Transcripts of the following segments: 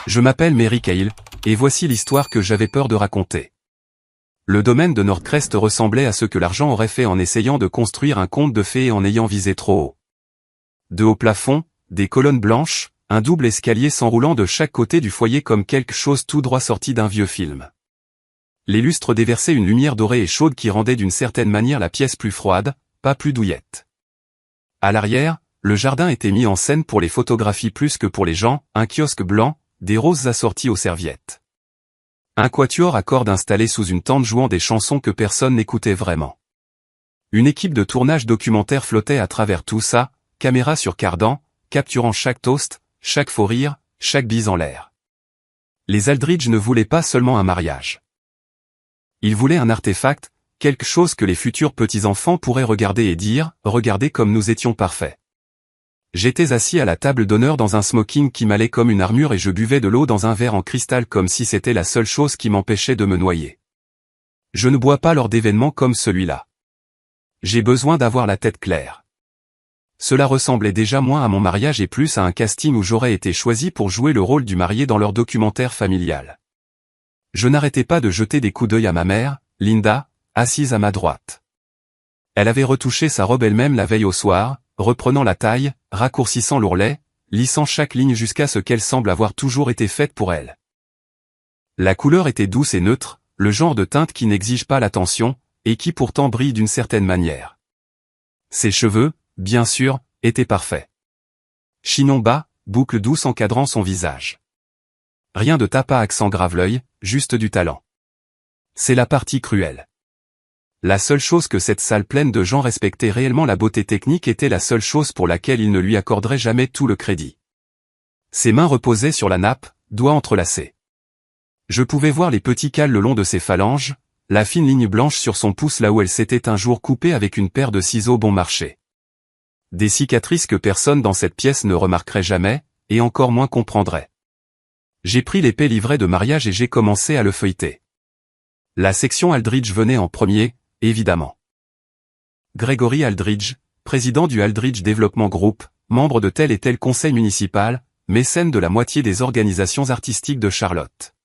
Je m'appelle Mary Kyle, et voici l'histoire que j'avais peur de raconter. Le domaine de Nordcrest ressemblait à ce que l'argent aurait fait en essayant de construire un conte de fées et en ayant visé trop haut. De hauts plafonds, des colonnes blanches, un double escalier s'enroulant de chaque côté du foyer comme quelque chose tout droit sorti d'un vieux film. Les lustres déversaient une lumière dorée et chaude qui rendait d'une certaine manière la pièce plus froide, pas plus douillette. À l'arrière, le jardin était mis en scène pour les photographies plus que pour les gens, un kiosque blanc, des roses assorties aux serviettes. Un quatuor à cordes installé sous une tente jouant des chansons que personne n'écoutait vraiment. Une équipe de tournage documentaire flottait à travers tout ça, caméra sur cardan, capturant chaque toast, chaque faux rire, chaque bise en l'air. Les Aldridge ne voulaient pas seulement un mariage. Ils voulaient un artefact, quelque chose que les futurs petits-enfants pourraient regarder et dire, regardez comme nous étions parfaits. J'étais assis à la table d'honneur dans un smoking qui m'allait comme une armure et je buvais de l'eau dans un verre en cristal comme si c'était la seule chose qui m'empêchait de me noyer. Je ne bois pas lors d'événements comme celui-là. J'ai besoin d'avoir la tête claire. Cela ressemblait déjà moins à mon mariage et plus à un casting où j'aurais été choisi pour jouer le rôle du marié dans leur documentaire familial. Je n'arrêtais pas de jeter des coups d'œil à ma mère, Linda, assise à ma droite. Elle avait retouché sa robe elle-même la veille au soir, reprenant la taille, raccourcissant l'ourlet, lissant chaque ligne jusqu'à ce qu'elle semble avoir toujours été faite pour elle. La couleur était douce et neutre, le genre de teinte qui n'exige pas l'attention, et qui pourtant brille d'une certaine manière. Ses cheveux, bien sûr, étaient parfaits. Chignon bas, boucle douce encadrant son visage. Rien de tape à accent grave l'œil, juste du talent. C'est la partie cruelle. La seule chose que cette salle pleine de gens respectait réellement la beauté technique était la seule chose pour laquelle ils ne lui accorderaient jamais tout le crédit. Ses mains reposaient sur la nappe, doigts entrelacés. Je pouvais voir les petits cals le long de ses phalanges, la fine ligne blanche sur son pouce là où elle s'était un jour coupée avec une paire de ciseaux bon marché. Des cicatrices que personne dans cette pièce ne remarquerait jamais, et encore moins comprendrait. J'ai pris l'épais livret de mariage et j'ai commencé à le feuilleter. La section Aldridge venait en premier, évidemment. Gregory Aldridge, président du Aldridge Development Group, membre de tel et tel conseil municipal, mécène de la moitié des organisations artistiques de Charlotte.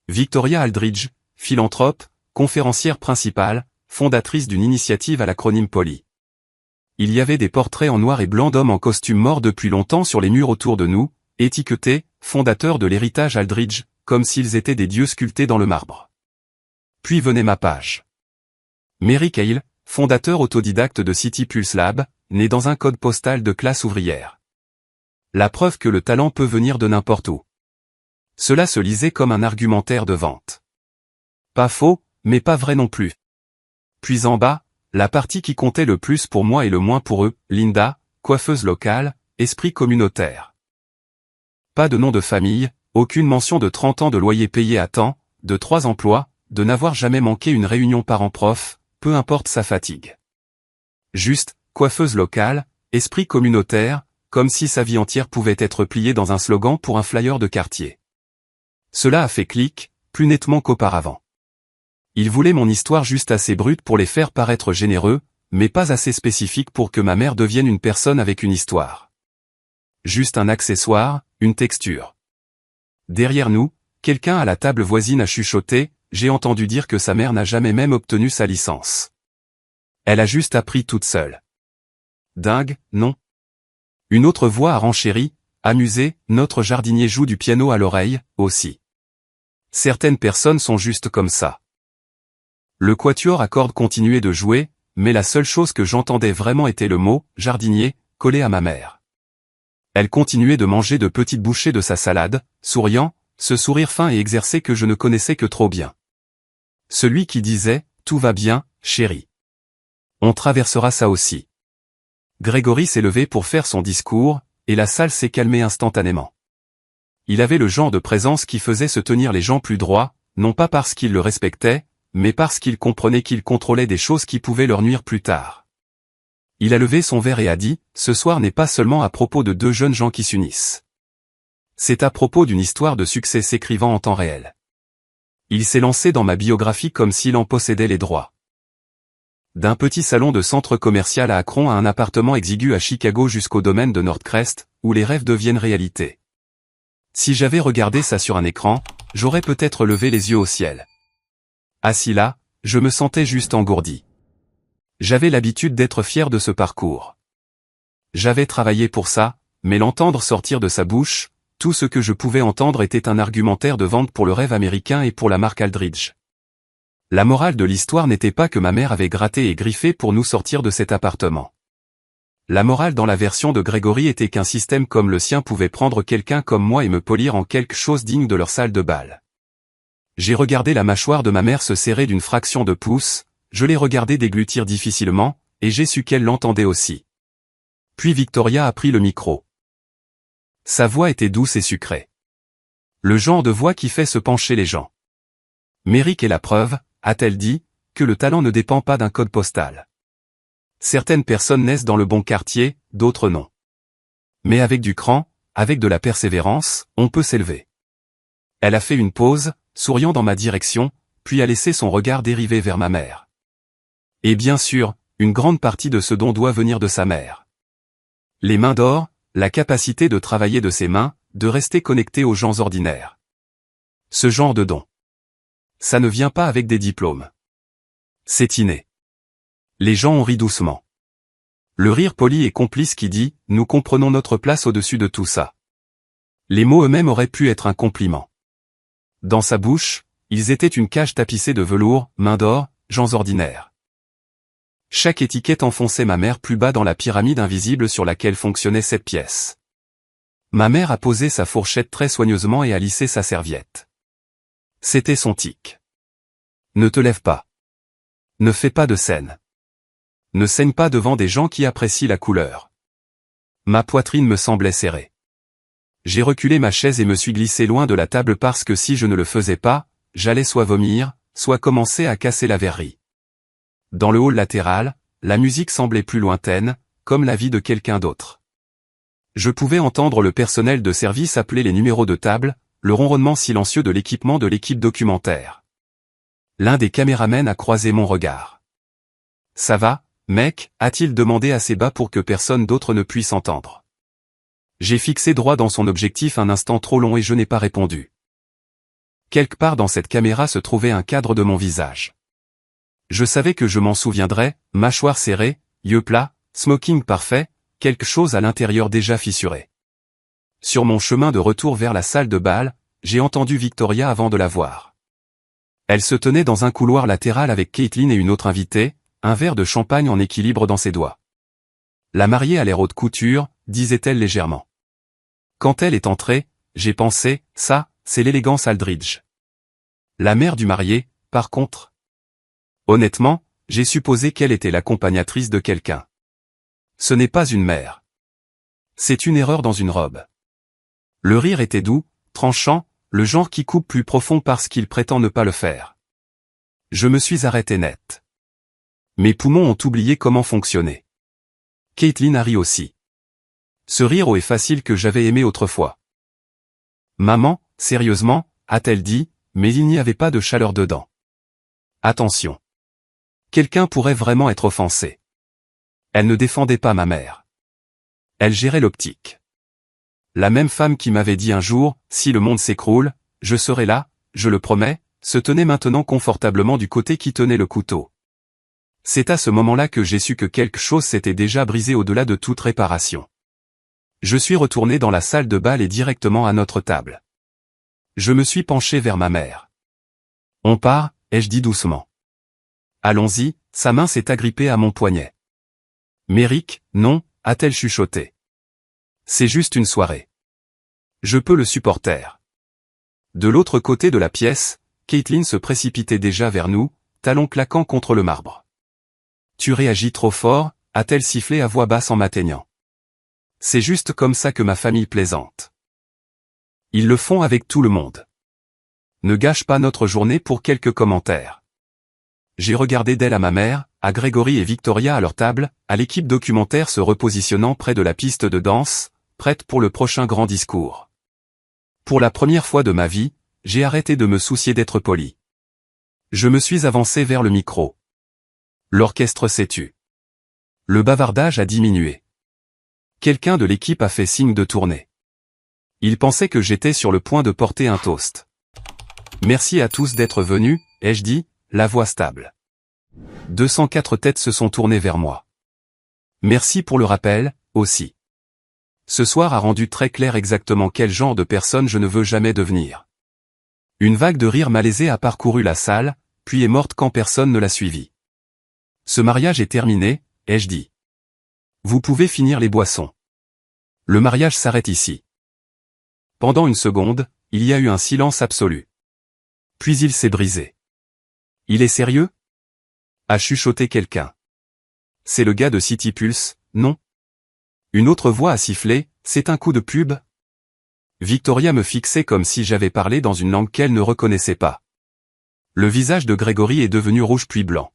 Victoria Aldridge, philanthrope, conférencière principale, fondatrice d'une initiative à l'acronyme POLY. Il y avait des portraits en noir et blanc d'hommes en costume morts depuis longtemps sur les murs autour de nous, étiquetés, fondateurs de l'héritage Aldridge, comme s'ils étaient des dieux sculptés dans le marbre. Puis venait ma page. Mary Kyle, fondateur autodidacte de City Pulse Lab, né dans un code postal de classe ouvrière. La preuve que le talent peut venir de n'importe où. Cela se lisait comme un argumentaire de vente. Pas faux, mais pas vrai non plus. Puis en bas, la partie qui comptait le plus pour moi et le moins pour eux, Linda, coiffeuse locale, esprit communautaire. Pas de nom de famille, aucune mention de 30 ans de loyer payé à temps, de 3 emplois, de n'avoir jamais manqué une réunion parents-prof, peu importe sa fatigue. Juste, coiffeuse locale, esprit communautaire, comme si sa vie entière pouvait être pliée dans un slogan pour un flyer de quartier. Cela a fait clic, plus nettement qu'auparavant. Il voulait mon histoire juste assez brute pour les faire paraître généreux, mais pas assez spécifique pour que ma mère devienne une personne avec une histoire. Juste un accessoire, une texture. Derrière nous, quelqu'un à la table voisine a chuchoté, j'ai entendu dire que sa mère n'a jamais même obtenu sa licence. Elle a juste appris toute seule. Dingue, non? Une autre voix a renchéri, amusée, notre jardinier joue du piano à l'oreille, aussi. Certaines personnes sont juste comme ça. Le quatuor à cordes continuait de jouer, mais la seule chose que j'entendais vraiment était le mot « jardinier » collé à ma mère. Elle continuait de manger de petites bouchées de sa salade, souriant, ce sourire fin et exercé que je ne connaissais que trop bien. Celui qui disait « Tout va bien, chérie. On traversera ça aussi ». Gregory s'est levé pour faire son discours, et la salle s'est calmée instantanément. Il avait le genre de présence qui faisait se tenir les gens plus droits, non pas parce qu'il le respectait, mais parce qu'il comprenait qu'il contrôlait des choses qui pouvaient leur nuire plus tard. Il a levé son verre et a dit, ce soir n'est pas seulement à propos de 2 jeunes gens qui s'unissent. C'est à propos d'une histoire de succès s'écrivant en temps réel. Il s'est lancé dans ma biographie comme s'il en possédait les droits. D'un petit salon de centre commercial à Akron à un appartement exigu à Chicago jusqu'au domaine de Nordcrest, où les rêves deviennent réalité. Si j'avais regardé ça sur un écran, j'aurais peut-être levé les yeux au ciel. Assis là, je me sentais juste engourdi. J'avais l'habitude d'être fier de ce parcours. J'avais travaillé pour ça, mais l'entendre sortir de sa bouche, tout ce que je pouvais entendre était un argumentaire de vente pour le rêve américain et pour la marque Aldridge. La morale de l'histoire n'était pas que ma mère avait gratté et griffé pour nous sortir de cet appartement. La morale dans la version de Grégory était qu'un système comme le sien pouvait prendre quelqu'un comme moi et me polir en quelque chose digne de leur salle de bal. J'ai regardé la mâchoire de ma mère se serrer d'une fraction de pouce, je l'ai regardée déglutir difficilement, et j'ai su qu'elle l'entendait aussi. Puis Victoria a pris le micro. Sa voix était douce et sucrée. Le genre de voix qui fait se pencher les gens. Méric est la preuve, a-t-elle dit, que le talent ne dépend pas d'un code postal. Certaines personnes naissent dans le bon quartier, d'autres non. Mais avec du cran, avec de la persévérance, on peut s'élever. Elle a fait une pause, souriant dans ma direction, puis a laissé son regard dériver vers ma mère. Et bien sûr, une grande partie de ce don doit venir de sa mère. Les mains d'or, la capacité de travailler de ses mains, de rester connecté aux gens ordinaires. Ce genre de don. Ça ne vient pas avec des diplômes. C'est inné. Les gens ont ri doucement. Le rire poli et complice qui dit « Nous comprenons notre place au-dessus de tout ça ». Les mots eux-mêmes auraient pu être un compliment. Dans sa bouche, ils étaient une cage tapissée de velours, mains d'or, gens ordinaires. Chaque étiquette enfonçait ma mère plus bas dans la pyramide invisible sur laquelle fonctionnait cette pièce. Ma mère a posé sa fourchette très soigneusement et a lissé sa serviette. C'était son tic. Ne te lève pas. Ne fais pas de scène. Ne saigne pas devant des gens qui apprécient la couleur. Ma poitrine me semblait serrée. J'ai reculé ma chaise et me suis glissé loin de la table parce que si je ne le faisais pas, j'allais soit vomir, soit commencer à casser la verrerie. Dans le hall latéral, la musique semblait plus lointaine, comme la vie de quelqu'un d'autre. Je pouvais entendre le personnel de service appeler les numéros de table, le ronronnement silencieux de l'équipement de l'équipe documentaire. L'un des caméramens a croisé mon regard. « Ça va, mec ?» a-t-il demandé assez bas pour que personne d'autre ne puisse entendre. J'ai fixé droit dans son objectif un instant trop long et je n'ai pas répondu. Quelque part dans cette caméra se trouvait un cadre de mon visage. Je savais que je m'en souviendrais, mâchoire serrée, yeux plats, smoking parfait, quelque chose à l'intérieur déjà fissuré. Sur mon chemin de retour vers la salle de bal, j'ai entendu Victoria avant de la voir. Elle se tenait dans un couloir latéral avec Caitlin et une autre invitée, un verre de champagne en équilibre dans ses doigts. La mariée a l'air haute couture, disait-elle légèrement. Quand elle est entrée, j'ai pensé, ça, c'est l'élégance Aldridge. La mère du marié, par contre. Honnêtement, j'ai supposé qu'elle était l'accompagnatrice de quelqu'un. Ce n'est pas une mère. C'est une erreur dans une robe. Le rire était doux, tranchant, le genre qui coupe plus profond parce qu'il prétend ne pas le faire. Je me suis arrêté net. Mes poumons ont oublié comment fonctionner. Caitlin a ri aussi. Ce rire haut et facile que j'avais aimé autrefois. Maman, sérieusement, a-t-elle dit, mais il n'y avait pas de chaleur dedans. Attention. Quelqu'un pourrait vraiment être offensé. Elle ne défendait pas ma mère. Elle gérait l'optique. La même femme qui m'avait dit un jour, si le monde s'écroule, je serai là, je le promets, se tenait maintenant confortablement du côté qui tenait le couteau. C'est à ce moment-là que j'ai su que quelque chose s'était déjà brisé au-delà de toute réparation. Je suis retourné dans la salle de bal et directement à notre table. Je me suis penché vers ma mère. On part, ai-je dit doucement. Allons-y, sa main s'est agrippée à mon poignet. Méric, non, a-t-elle chuchoté. C'est juste une soirée. Je peux le supporter. De l'autre côté de la pièce, Caitlin se précipitait déjà vers nous, talons claquant contre le marbre. Tu réagis trop fort, a-t-elle sifflé à voix basse en m'atteignant. C'est juste comme ça que ma famille plaisante. Ils le font avec tout le monde. Ne gâche pas notre journée pour quelques commentaires. J'ai regardé d'elle à ma mère, à Grégory et Victoria à leur table, à l'équipe documentaire se repositionnant près de la piste de danse, prête pour le prochain grand discours. Pour la première fois de ma vie, j'ai arrêté de me soucier d'être poli. Je me suis avancé vers le micro. L'orchestre s'est tu. Le bavardage a diminué. Quelqu'un de l'équipe a fait signe de tourner. Il pensait que j'étais sur le point de porter un toast. Merci à tous d'être venus, ai-je dit, la voix stable. 204 têtes se sont tournées vers moi. Merci pour le rappel, aussi. Ce soir a rendu très clair exactement quel genre de personne je ne veux jamais devenir. Une vague de rire malaisé a parcouru la salle, puis est morte quand personne ne l'a suivi. Ce mariage est terminé, ai-je dit. Vous pouvez finir les boissons. Le mariage s'arrête ici. Pendant une seconde, il y a eu un silence absolu. Puis il s'est brisé. Il est sérieux? A chuchoté quelqu'un. C'est le gars de City Pulse, non? Une autre voix a sifflé, c'est un coup de pub? Victoria me fixait comme si j'avais parlé dans une langue qu'elle ne reconnaissait pas. Le visage de Grégory est devenu rouge puis blanc.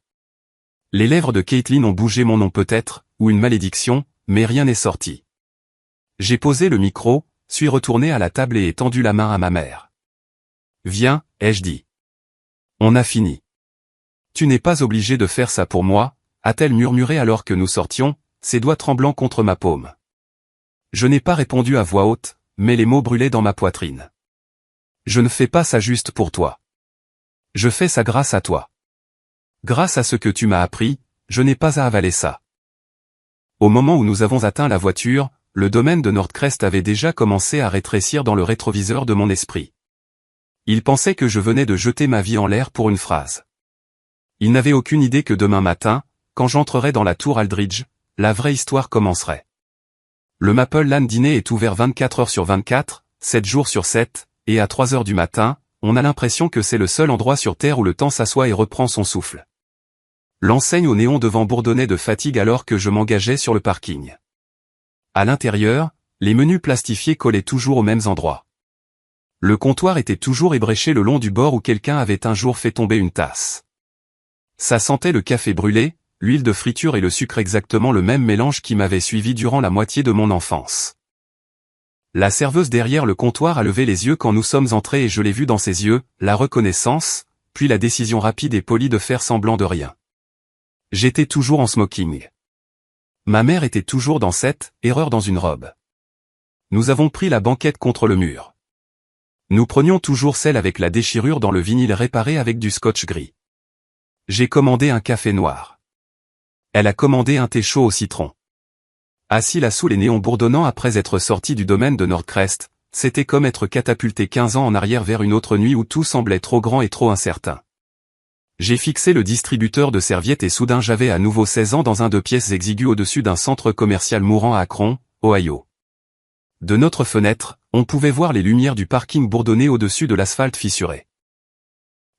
Les lèvres de Caitlin ont bougé mon nom peut-être, ou une malédiction, mais rien n'est sorti. J'ai posé le micro, suis retourné à la table et ai tendu la main à ma mère. Viens, ai-je dit. On a fini. Tu n'es pas obligé de faire ça pour moi, a-t-elle murmuré alors que nous sortions, ses doigts tremblants contre ma paume. Je n'ai pas répondu à voix haute, mais les mots brûlaient dans ma poitrine. Je ne fais pas ça juste pour toi. Je fais ça grâce à toi. Grâce à ce que tu m'as appris, je n'ai pas à avaler ça. Au moment où nous avons atteint la voiture, le domaine de Nordcrest avait déjà commencé à rétrécir dans le rétroviseur de mon esprit. Il pensait que je venais de jeter ma vie en l'air pour une phrase. Il n'avait aucune idée que demain matin, quand j'entrerai dans la tour Aldridge, la vraie histoire commencerait. Le Maple Land Diner est ouvert 24 heures sur 24, 7 jours sur 7, et à 3 heures du matin, on a l'impression que c'est le seul endroit sur Terre où le temps s'assoit et reprend son souffle. L'enseigne au néon devant bourdonnait de fatigue alors que je m'engageais sur le parking. À l'intérieur, les menus plastifiés collaient toujours aux mêmes endroits. Le comptoir était toujours ébréché le long du bord où quelqu'un avait un jour fait tomber une tasse. Ça sentait le café brûlé, l'huile de friture et le sucre, exactement le même mélange qui m'avait suivi durant la moitié de mon enfance. La serveuse derrière le comptoir a levé les yeux quand nous sommes entrés et je l'ai vu dans ses yeux, la reconnaissance, puis la décision rapide et polie de faire semblant de rien. J'étais toujours en smoking. Ma mère était toujours dans cette erreur dans une robe. Nous avons pris la banquette contre le mur. Nous prenions toujours celle avec la déchirure dans le vinyle réparé avec du scotch gris. J'ai commandé un café noir. Elle a commandé un thé chaud au citron. Assis là sous les néons bourdonnants après être sorti du domaine de Nordcrest, c'était comme être catapulté 15 ans en arrière vers une autre nuit où tout semblait trop grand et trop incertain. J'ai fixé le distributeur de serviettes et soudain j'avais à nouveau 16 ans dans un 2 pièces exigu au-dessus d'un centre commercial mourant à Akron, Ohio. De notre fenêtre, on pouvait voir les lumières du parking bourdonner au-dessus de l'asphalte fissuré.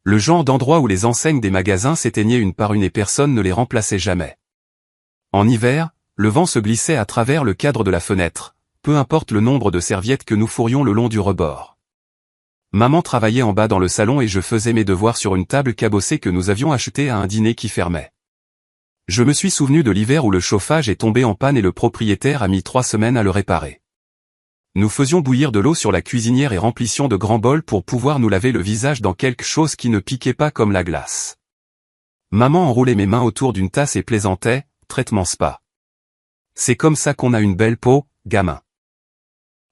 Le genre d'endroit où les enseignes des magasins s'éteignaient une par une et personne ne les remplaçait jamais. En hiver, le vent se glissait à travers le cadre de la fenêtre, peu importe le nombre de serviettes que nous fourrions le long du rebord. Maman travaillait en bas dans le salon et je faisais mes devoirs sur une table cabossée que nous avions achetée à un dîner qui fermait. Je me suis souvenu de l'hiver où le chauffage est tombé en panne et le propriétaire a mis 3 semaines à le réparer. Nous faisions bouillir de l'eau sur la cuisinière et remplissions de grands bols pour pouvoir nous laver le visage dans quelque chose qui ne piquait pas comme la glace. Maman enroulait mes mains autour d'une tasse et plaisantait, traitement spa. C'est comme ça qu'on a une belle peau, gamin.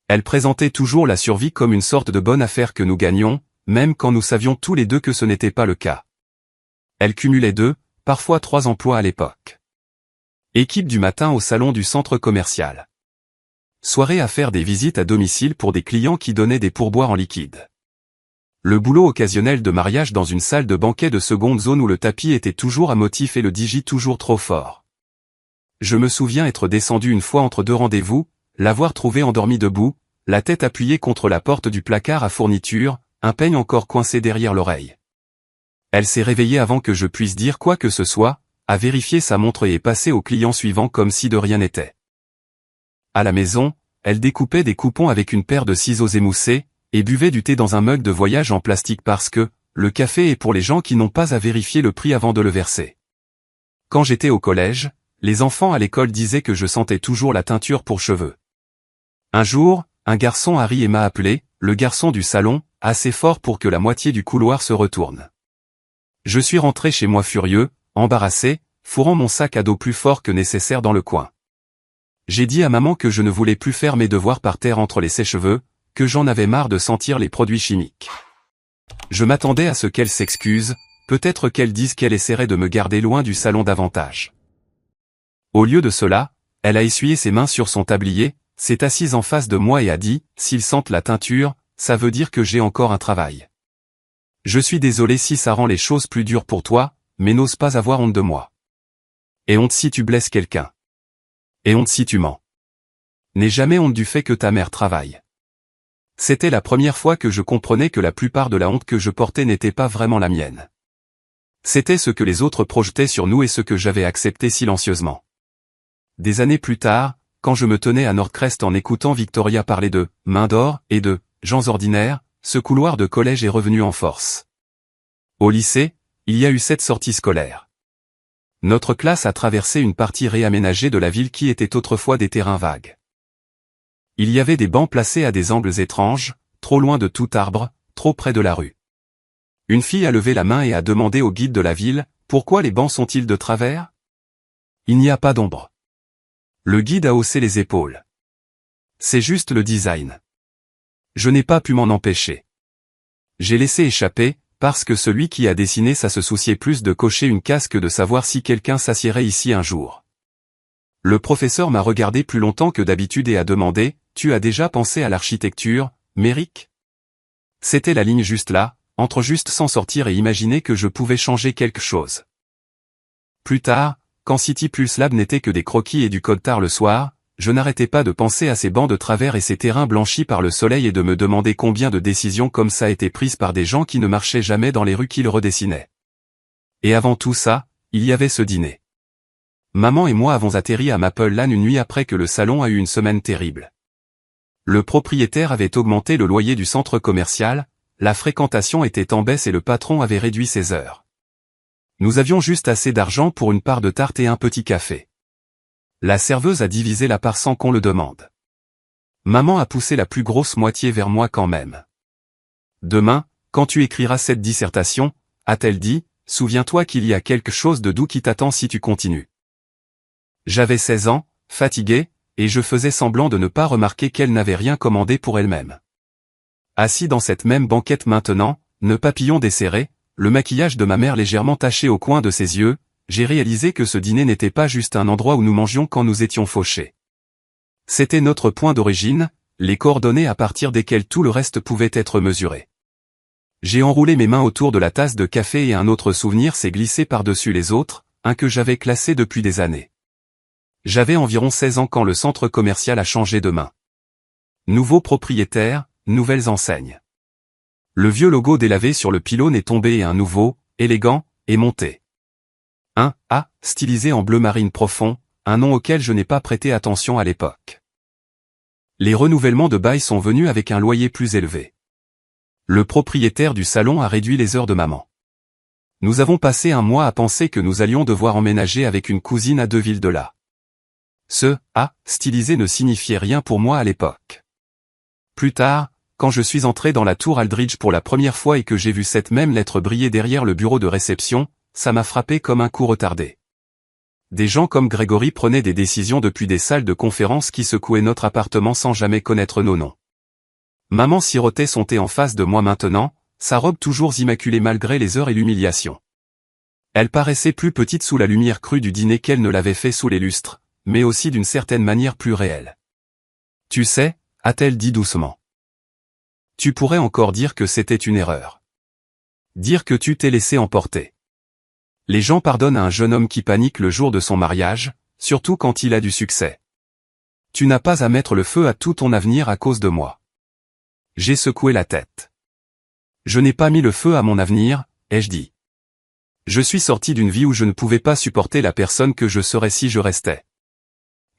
Elle présentait toujours la survie comme une sorte de bonne affaire que nous gagnions, même quand nous savions tous les deux que ce n'était pas le cas. Elle cumulait 2, parfois 3 emplois à l'époque. Équipe du matin au salon du centre commercial. Soirée à faire des visites à domicile pour des clients qui donnaient des pourboires en liquide. Le boulot occasionnel de mariage dans une salle de banquet de seconde zone où le tapis était toujours à motif et le DJ toujours trop fort. Je me souviens être descendu une fois entre 2 rendez-vous, l'avoir trouvé endormi debout, la tête appuyée contre la porte du placard à fourniture, un peigne encore coincé derrière l'oreille. Elle s'est réveillée avant que je puisse dire quoi que ce soit, a vérifié sa montre et est passée au client suivant comme si de rien n'était. À la maison, elle découpait des coupons avec une paire de ciseaux émoussés, et buvait du thé dans un mug de voyage en plastique parce que, le café est pour les gens qui n'ont pas à vérifier le prix avant de le verser. Quand j'étais au collège, les enfants à l'école disaient que je sentais toujours la teinture pour cheveux. Un jour, un garçon a ri et m'a appelé, le garçon du salon, assez fort pour que la moitié du couloir se retourne. Je suis rentré chez moi furieux, embarrassé, fourrant mon sac à dos plus fort que nécessaire dans le coin. J'ai dit à maman que je ne voulais plus faire mes devoirs par terre entre les sèche-cheveux, que j'en avais marre de sentir les produits chimiques. Je m'attendais à ce qu'elle s'excuse, peut-être qu'elle dise qu'elle essaierait de me garder loin du salon davantage. Au lieu de cela, elle a essuyé ses mains sur son tablier, s'est assise en face de moi et a dit, s'ils sentent la teinture, ça veut dire que j'ai encore un travail. Je suis désolé si ça rend les choses plus dures pour toi, mais n'ose pas avoir honte de moi. Et honte si tu blesses quelqu'un. Et honte si tu mens. N'aie jamais honte du fait que ta mère travaille. C'était la première fois que je comprenais que la plupart de la honte que je portais n'était pas vraiment la mienne. C'était ce que les autres projetaient sur nous et ce que j'avais accepté silencieusement. Des années plus tard, quand je me tenais à Nordcrest en écoutant Victoria parler de « main d'or » et de « gens ordinaires », ce couloir de collège est revenu en force. Au lycée, il y a eu 7 sorties scolaires. Notre classe a traversé une partie réaménagée de la ville qui était autrefois des terrains vagues. Il y avait des bancs placés à des angles étranges, trop loin de tout arbre, trop près de la rue. Une fille a levé la main et a demandé au guide de la ville, « Pourquoi les bancs sont-ils de travers ?» Il n'y a pas d'ombre. Le guide a haussé les épaules. C'est juste le design. Je n'ai pas pu m'en empêcher. J'ai laissé échapper, parce que celui qui a dessiné ça se souciait plus de cocher une case que de savoir si quelqu'un s'assiérait ici un jour. Le professeur m'a regardé plus longtemps que d'habitude et a demandé, « Tu as déjà pensé à l'architecture, Méric ?» C'était la ligne juste là, entre juste s'en sortir et imaginer que je pouvais changer quelque chose. Plus tard, quand City Pulse Lab n'était que des croquis et du code tard le soir, je n'arrêtais pas de penser à ces bancs de travers et ces terrains blanchis par le soleil et de me demander combien de décisions comme ça étaient prises par des gens qui ne marchaient jamais dans les rues qu'ils redessinaient. Et avant tout ça, il y avait ce dîner. Maman et moi avons atterri à Maple Lane une nuit après que le salon a eu une semaine terrible. Le propriétaire avait augmenté le loyer du centre commercial, la fréquentation était en baisse et le patron avait réduit ses heures. Nous avions juste assez d'argent pour une part de tarte et un petit café. La serveuse a divisé la part sans qu'on le demande. Maman a poussé la plus grosse moitié vers moi quand même. Demain, quand tu écriras cette dissertation, a-t-elle dit, souviens-toi qu'il y a quelque chose de doux qui t'attend si tu continues. J'avais 16 ans, fatigué, et je faisais semblant de ne pas remarquer qu'elle n'avait rien commandé pour elle-même. Assis dans cette même banquette maintenant, nœud papillon desserré, le maquillage de ma mère légèrement taché au coin de ses yeux, j'ai réalisé que ce dîner n'était pas juste un endroit où nous mangions quand nous étions fauchés. C'était notre point d'origine, les coordonnées à partir desquelles tout le reste pouvait être mesuré. J'ai enroulé mes mains autour de la tasse de café et un autre souvenir s'est glissé par-dessus les autres, un que j'avais classé depuis des années. J'avais environ 16 ans quand le centre commercial a changé de main. Nouveau propriétaire, nouvelles enseignes. Le vieux logo délavé sur le pylône est tombé et un nouveau, élégant, est monté. Un A, stylisé en bleu marine profond, un nom auquel je n'ai pas prêté attention à l'époque. Les renouvellements de bail sont venus avec un loyer plus élevé. Le propriétaire du salon a réduit les heures de maman. Nous avons passé un mois à penser que nous allions devoir emménager avec une cousine à 2 villes de là. Ce A, stylisé ne signifiait rien pour moi à l'époque. Plus tard, quand je suis entré dans la tour Aldridge pour la première fois et que j'ai vu cette même lettre briller derrière le bureau de réception, ça m'a frappé comme un coup retardé. Des gens comme Grégory prenaient des décisions depuis des salles de conférence qui secouaient notre appartement sans jamais connaître nos noms. Maman sirotait son thé en face de moi maintenant, sa robe toujours immaculée malgré les heures et l'humiliation. Elle paraissait plus petite sous la lumière crue du dîner qu'elle ne l'avait fait sous les lustres, mais aussi d'une certaine manière plus réelle. Tu sais, a-t-elle dit doucement. Tu pourrais encore dire que c'était une erreur. Dire que tu t'es laissé emporter. Les gens pardonnent à un jeune homme qui panique le jour de son mariage, surtout quand il a du succès. Tu n'as pas à mettre le feu à tout ton avenir à cause de moi. J'ai secoué la tête. Je n'ai pas mis le feu à mon avenir, ai-je dit. Je suis sorti d'une vie où je ne pouvais pas supporter la personne que je serais si je restais.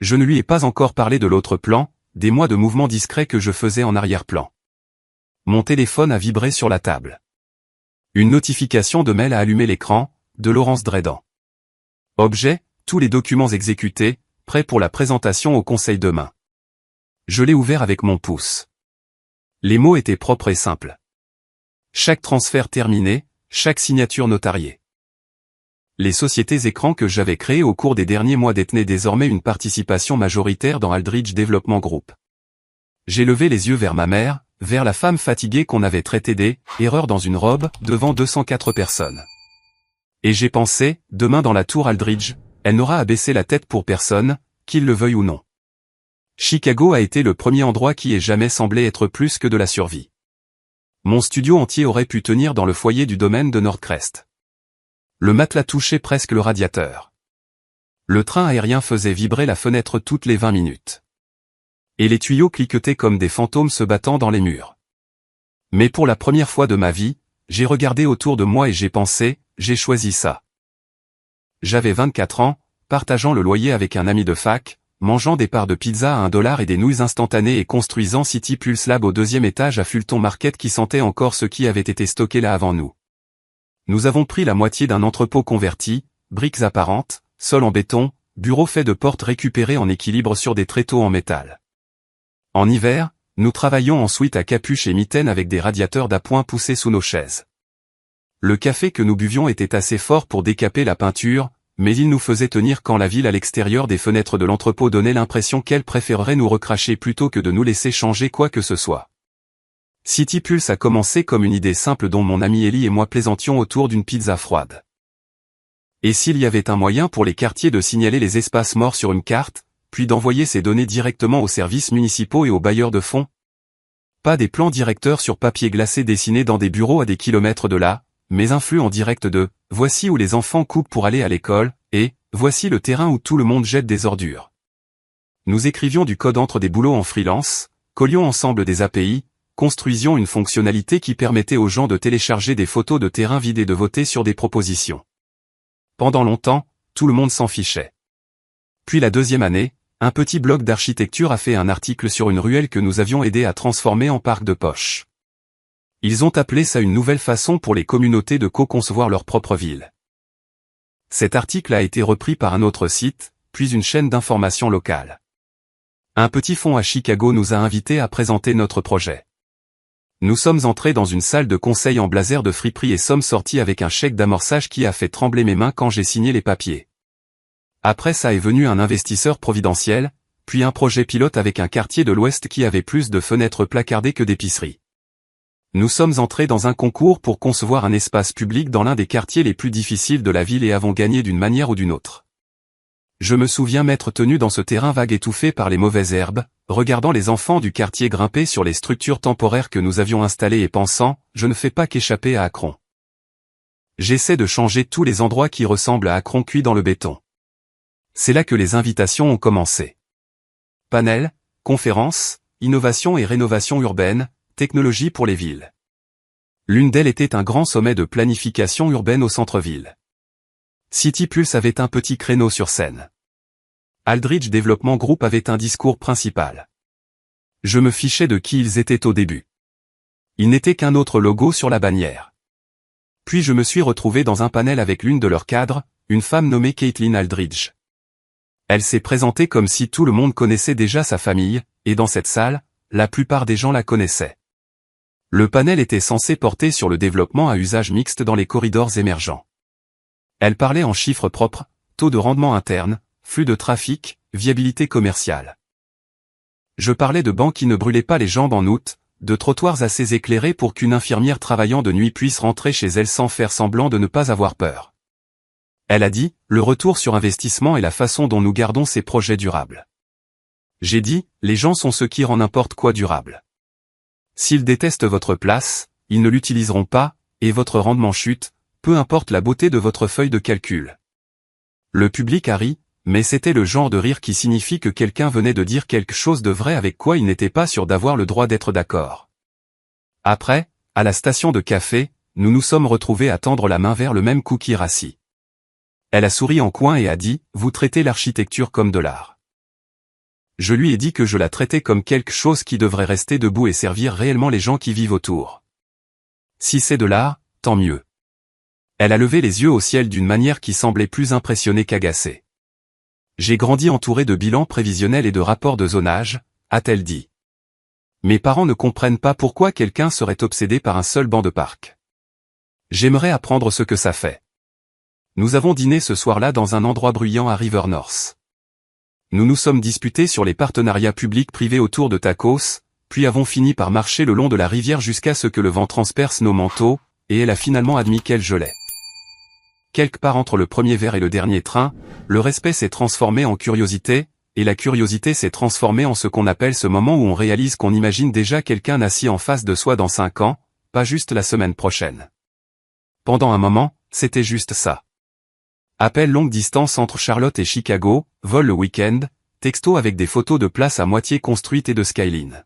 Je ne lui ai pas encore parlé de l'autre plan, des mois de mouvements discrets que je faisais en arrière-plan. Mon téléphone a vibré sur la table. Une notification de mail a allumé l'écran, de Laurence Drédan. Objet, tous les documents exécutés, prêts pour la présentation au conseil demain. Je l'ai ouvert avec mon pouce. Les mots étaient propres et simples. Chaque transfert terminé, chaque signature notariée. Les sociétés écrans que j'avais créées au cours des derniers mois détenaient désormais une participation majoritaire dans Aldridge Development Group. J'ai levé les yeux vers ma mère, vers la femme fatiguée qu'on avait traitée d'erreur dans une robe, devant 204 personnes. Et j'ai pensé, demain dans la tour Aldridge, elle n'aura à baisser la tête pour personne, qu'il le veuille ou non. Chicago a été le premier endroit qui ait jamais semblé être plus que de la survie. Mon studio entier aurait pu tenir dans le foyer du domaine de Nordcrest. Le matelas touchait presque le radiateur. Le train aérien faisait vibrer la fenêtre toutes les 20 minutes. Et les tuyaux cliquetaient comme des fantômes se battant dans les murs. Mais pour la première fois de ma vie, j'ai regardé autour de moi et j'ai pensé, j'ai choisi ça. J'avais 24 ans, partageant le loyer avec un ami de fac, mangeant des parts de pizza à $1 et des nouilles instantanées et construisant City Pulse Lab au 2e étage à Fulton Market qui sentait encore ce qui avait été stocké là avant nous. Nous avons pris la moitié d'un entrepôt converti, briques apparentes, sol en béton, bureau fait de portes récupérées en équilibre sur des tréteaux en métal. En hiver, nous travaillions ensuite à capuche et mitaine avec des radiateurs d'appoint poussés sous nos chaises. Le café que nous buvions était assez fort pour décaper la peinture, mais il nous faisait tenir quand la ville à l'extérieur des fenêtres de l'entrepôt donnait l'impression qu'elle préférerait nous recracher plutôt que de nous laisser changer quoi que ce soit. City Pulse a commencé comme une idée simple dont mon ami Ellie et moi plaisantions autour d'une pizza froide. Et s'il y avait un moyen pour les quartiers de signaler les espaces morts sur une carte, puis d'envoyer ces données directement aux services municipaux et aux bailleurs de fonds? Pas des plans directeurs sur papier glacé dessinés dans des bureaux à des kilomètres de là, mais un flux en direct de « voici où les enfants coupent pour aller à l'école » et « voici le terrain où tout le monde jette des ordures ». Nous écrivions du code entre des boulots en freelance, collions ensemble des API, construisions une fonctionnalité qui permettait aux gens de télécharger des photos de terrain vide et de voter sur des propositions. Pendant longtemps, tout le monde s'en fichait. Puis la 2e année, un petit blog d'architecture a fait un article sur une ruelle que nous avions aidé à transformer en parc de poche. Ils ont appelé ça une nouvelle façon pour les communautés de co-concevoir leur propre ville. Cet article a été repris par un autre site, puis une chaîne d'information locale. Un petit fonds à Chicago nous a invités à présenter notre projet. Nous sommes entrés dans une salle de conseil en blazer de friperie et sommes sortis avec un chèque d'amorçage qui a fait trembler mes mains quand j'ai signé les papiers. Après ça est venu un investisseur providentiel, puis un projet pilote avec un quartier de l'Ouest qui avait plus de fenêtres placardées que d'épiceries. Nous sommes entrés dans un concours pour concevoir un espace public dans l'un des quartiers les plus difficiles de la ville et avons gagné d'une manière ou d'une autre. Je me souviens m'être tenu dans ce terrain vague étouffé par les mauvaises herbes, regardant les enfants du quartier grimper sur les structures temporaires que nous avions installées et pensant, je ne fais pas qu'échapper à Akron. J'essaie de changer tous les endroits qui ressemblent à Akron cuit dans le béton. C'est là que les invitations ont commencé. Panels, conférences, innovation et rénovation urbaine, technologie pour les villes. L'une d'elles était un grand sommet de planification urbaine au centre-ville. City Pulse avait un petit créneau sur scène. Aldridge Development Group avait un discours principal. Je me fichais de qui ils étaient au début. Ils n'étaient qu'un autre logo sur la bannière. Puis je me suis retrouvé dans un panel avec l'une de leurs cadres, une femme nommée Caitlin Aldridge. Elle s'est présentée comme si tout le monde connaissait déjà sa famille, et dans cette salle, la plupart des gens la connaissaient. Le panel était censé porter sur le développement à usage mixte dans les corridors émergents. Elle parlait en chiffres propres, taux de rendement interne, flux de trafic, viabilité commerciale. Je parlais de bancs qui ne brûlaient pas les jambes en août, de trottoirs assez éclairés pour qu'une infirmière travaillant de nuit puisse rentrer chez elle sans faire semblant de ne pas avoir peur. Elle a dit, le retour sur investissement est la façon dont nous gardons ces projets durables. J'ai dit, les gens sont ceux qui rendent n'importe quoi durable. S'ils détestent votre place, ils ne l'utiliseront pas, et votre rendement chute, peu importe la beauté de votre feuille de calcul. Le public a ri, mais c'était le genre de rire qui signifie que quelqu'un venait de dire quelque chose de vrai avec quoi il n'était pas sûr d'avoir le droit d'être d'accord. Après, à la station de café, nous nous sommes retrouvés à tendre la main vers le même cookie rassis. Elle a souri en coin et a dit, vous traitez l'architecture comme de l'art. Je lui ai dit que je la traitais comme quelque chose qui devrait rester debout et servir réellement les gens qui vivent autour. Si c'est de l'art, tant mieux. Elle a levé les yeux au ciel d'une manière qui semblait plus impressionnée qu'agacée. J'ai grandi entouré de bilans prévisionnels et de rapports de zonage, a-t-elle dit. Mes parents ne comprennent pas pourquoi quelqu'un serait obsédé par un seul banc de parc. J'aimerais apprendre ce que ça fait. Nous avons dîné ce soir-là dans un endroit bruyant à River North. Nous nous sommes disputés sur les partenariats publics-privés autour de tacos, puis avons fini par marcher le long de la rivière jusqu'à ce que le vent transperce nos manteaux, et elle a finalement admis qu'elle gelait. Quelque part entre le premier verre et le dernier train, le respect s'est transformé en curiosité, et la curiosité s'est transformée en ce qu'on appelle ce moment où on réalise qu'on imagine déjà quelqu'un assis en face de soi dans 5 ans, pas juste la semaine prochaine. Pendant un moment, c'était juste ça. Appel longue distance entre Charlotte et Chicago, vol le week-end, texto avec des photos de places à moitié construites et de skyline.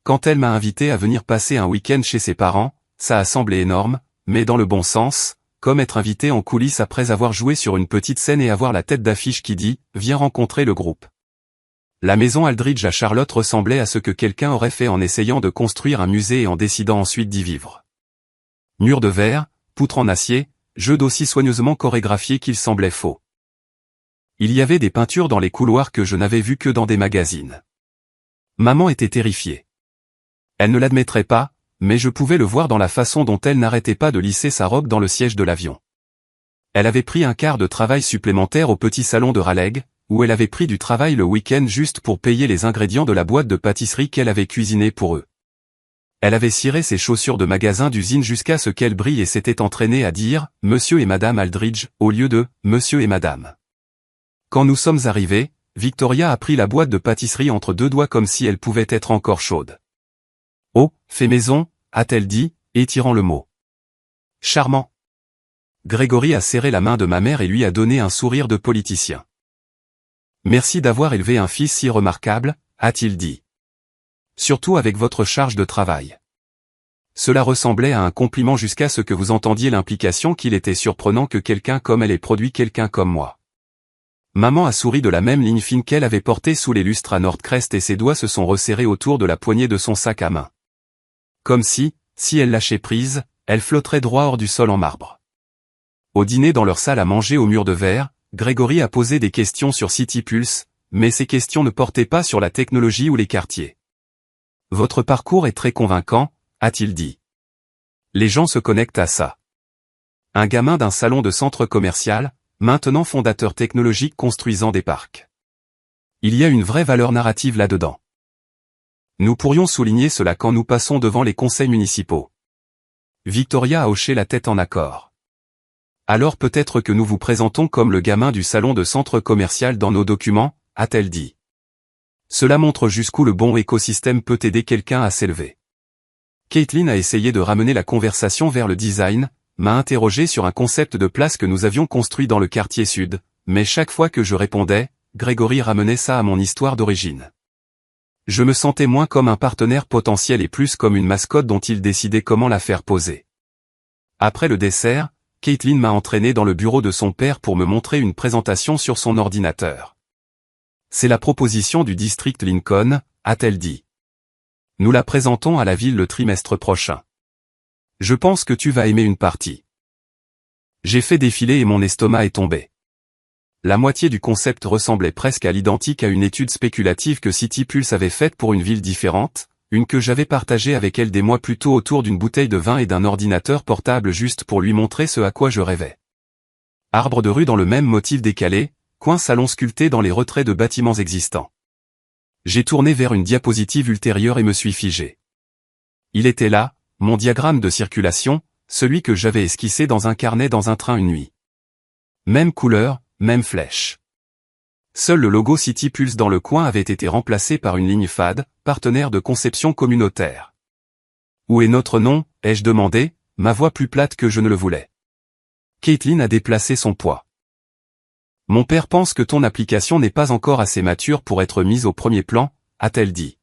Quand elle m'a invité à venir passer un week-end chez ses parents, ça a semblé énorme, mais dans le bon sens, comme être invité en coulisses après avoir joué sur une petite scène et avoir la tête d'affiche qui dit « Viens rencontrer le groupe ». La maison Aldridge à Charlotte ressemblait à ce que quelqu'un aurait fait en essayant de construire un musée et en décidant ensuite d'y vivre. Murs de verre, poutres en acier, jeux d'aussi soigneusement chorégraphiés qu'il semblait faux. Il y avait des peintures dans les couloirs que je n'avais vues que dans des magazines. Maman était terrifiée. Elle ne l'admettrait pas, mais je pouvais le voir dans la façon dont elle n'arrêtait pas de lisser sa robe dans le siège de l'avion. Elle avait pris un quart de travail supplémentaire au petit salon de Raleigh, où elle avait pris du travail le week-end juste pour payer les ingrédients de la boîte de pâtisserie qu'elle avait cuisinée pour eux. Elle avait ciré ses chaussures de magasin d'usine jusqu'à ce qu'elles brillent et s'était entraînée à dire « Monsieur et Madame Aldridge » au lieu de « Monsieur et Madame ». Quand nous sommes arrivés, Victoria a pris la boîte de pâtisserie entre 2 doigts comme si elle pouvait être encore chaude. « Oh, fait maison », a-t-elle dit, étirant le mot. « Charmant ». Grégory a serré la main de ma mère et lui a donné un sourire de politicien. « Merci d'avoir élevé un fils si remarquable », a-t-il dit. « Surtout avec votre charge de travail. » Cela ressemblait à un compliment jusqu'à ce que vous entendiez l'implication qu'il était surprenant que quelqu'un comme elle ait produit quelqu'un comme moi. Maman a souri de la même ligne fine qu'elle avait portée sous les lustres à Nordcrest et ses doigts se sont resserrés autour de la poignée de son sac à main. Comme si elle lâchait prise, elle flotterait droit hors du sol en marbre. Au dîner dans leur salle à manger au mur de verre, Grégory a posé des questions sur City Pulse, mais ces questions ne portaient pas sur la technologie ou les quartiers. « Votre parcours est très convaincant », a-t-il dit. Les gens se connectent à ça. Un gamin d'un salon de centre commercial, maintenant fondateur technologique construisant des parcs. Il y a une vraie valeur narrative là-dedans. Nous pourrions souligner cela quand nous passons devant les conseils municipaux. Victoria a hoché la tête en accord. Alors peut-être que nous vous présentons comme le gamin du salon de centre commercial dans nos documents, a-t-elle dit. Cela montre jusqu'où le bon écosystème peut aider quelqu'un à s'élever. Caitlin a essayé de ramener la conversation vers le design, m'a interrogé sur un concept de place que nous avions construit dans le quartier sud, mais chaque fois que je répondais, Grégory ramenait ça à mon histoire d'origine. Je me sentais moins comme un partenaire potentiel et plus comme une mascotte dont il décidait comment la faire poser. Après le dessert, Caitlin m'a entraîné dans le bureau de son père pour me montrer une présentation sur son ordinateur. C'est la proposition du district Lincoln, a-t-elle dit. Nous la présentons à la ville le trimestre prochain. Je pense que tu vas aimer une partie. J'ai fait défiler et mon estomac est tombé. La moitié du concept ressemblait presque à l'identique à une étude spéculative que City Pulse avait faite pour une ville différente, une que j'avais partagée avec elle des mois plus tôt autour d'une bouteille de vin et d'un ordinateur portable juste pour lui montrer ce à quoi je rêvais. Arbre de rue dans le même motif décalé, coin salon sculpté dans les retraits de bâtiments existants. J'ai tourné vers une diapositive ultérieure et me suis figé. Il était là, mon diagramme de circulation, celui que j'avais esquissé dans un carnet dans un train une nuit. Même couleur, même flèche. Seul le logo City Pulse dans le coin avait été remplacé par une ligne fade, partenaire de conception communautaire. Où est notre nom, ai-je demandé, ma voix plus plate que je ne le voulais. Caitlin a déplacé son poids. Mon père pense que ton application n'est pas encore assez mature pour être mise au premier plan, a-t-elle dit.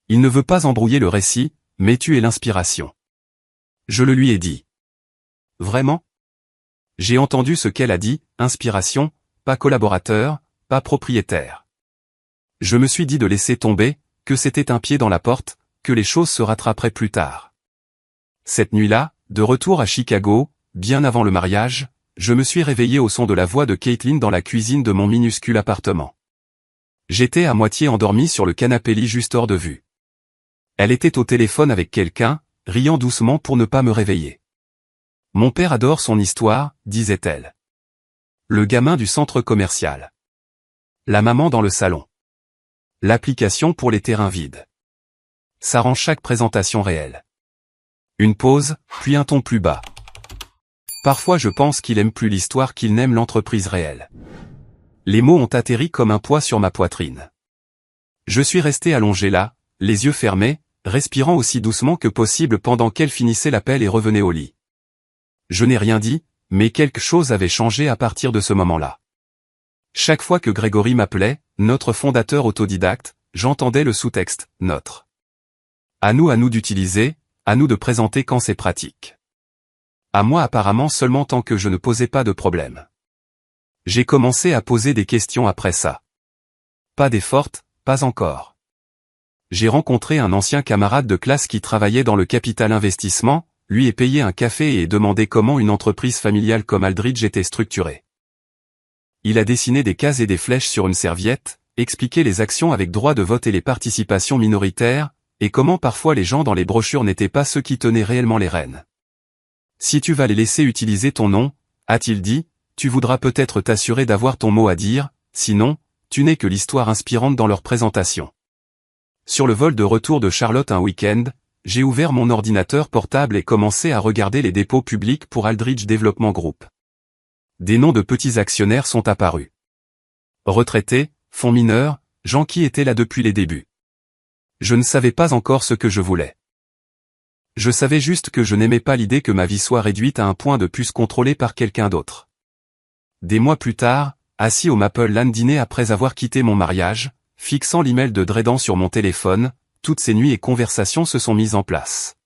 Il ne veut pas embrouiller le récit, mais tu es l'inspiration. Je le lui ai dit. Vraiment? J'ai entendu ce qu'elle a dit, inspiration, pas collaborateur, pas propriétaire. Je me suis dit de laisser tomber, que c'était un pied dans la porte, que les choses se rattraperaient plus tard. Cette nuit-là, de retour à Chicago, bien avant le mariage, je me suis réveillé au son de la voix de Caitlin dans la cuisine de mon minuscule appartement. J'étais à moitié endormi sur le canapé-lit juste hors de vue. Elle était au téléphone avec quelqu'un, riant doucement pour ne pas me réveiller. Mon père adore son histoire, disait-elle. Le gamin du centre commercial. La maman dans le salon. L'application pour les terrains vides. Ça rend chaque présentation réelle. Une pause, puis un ton plus bas. Parfois je pense qu'il aime plus l'histoire qu'il n'aime l'entreprise réelle. Les mots ont atterri comme un poids sur ma poitrine. Je suis resté allongé là, les yeux fermés, respirant aussi doucement que possible pendant qu'elle finissait l'appel et revenait au lit. Je n'ai rien dit, mais quelque chose avait changé à partir de ce moment-là. Chaque fois que Grégory m'appelait, notre fondateur autodidacte, j'entendais le sous-texte, notre. À nous d'utiliser, à nous de présenter quand c'est pratique. À moi apparemment seulement tant que je ne posais pas de problème. J'ai commencé à poser des questions après ça. Pas des fortes, pas encore. J'ai rencontré un ancien camarade de classe qui travaillait dans le capital investissement, lui ai payé un café et demandé comment une entreprise familiale comme Aldridge était structurée. Il a dessiné des cases et des flèches sur une serviette, expliqué les actions avec droit de vote et les participations minoritaires, et comment parfois les gens dans les brochures n'étaient pas ceux qui tenaient réellement les rênes. Si tu vas les laisser utiliser ton nom, a-t-il dit, tu voudras peut-être t'assurer d'avoir ton mot à dire, sinon, tu n'es que l'histoire inspirante dans leur présentation. Sur le vol de retour de Charlotte un week-end, j'ai ouvert mon ordinateur portable et commencé à regarder les dépôts publics pour Aldridge Development Group. Des noms de petits actionnaires sont apparus. Retraités, fonds mineurs, gens qui étaient là depuis les débuts. Je ne savais pas encore ce que je voulais. Je savais juste que je n'aimais pas l'idée que ma vie soit réduite à un point de puce contrôlé par quelqu'un d'autre. Des mois plus tard, assis au Maple Land dîner après avoir quitté mon mariage, fixant l'email de Dredan sur mon téléphone, toutes ces nuits et conversations se sont mises en place.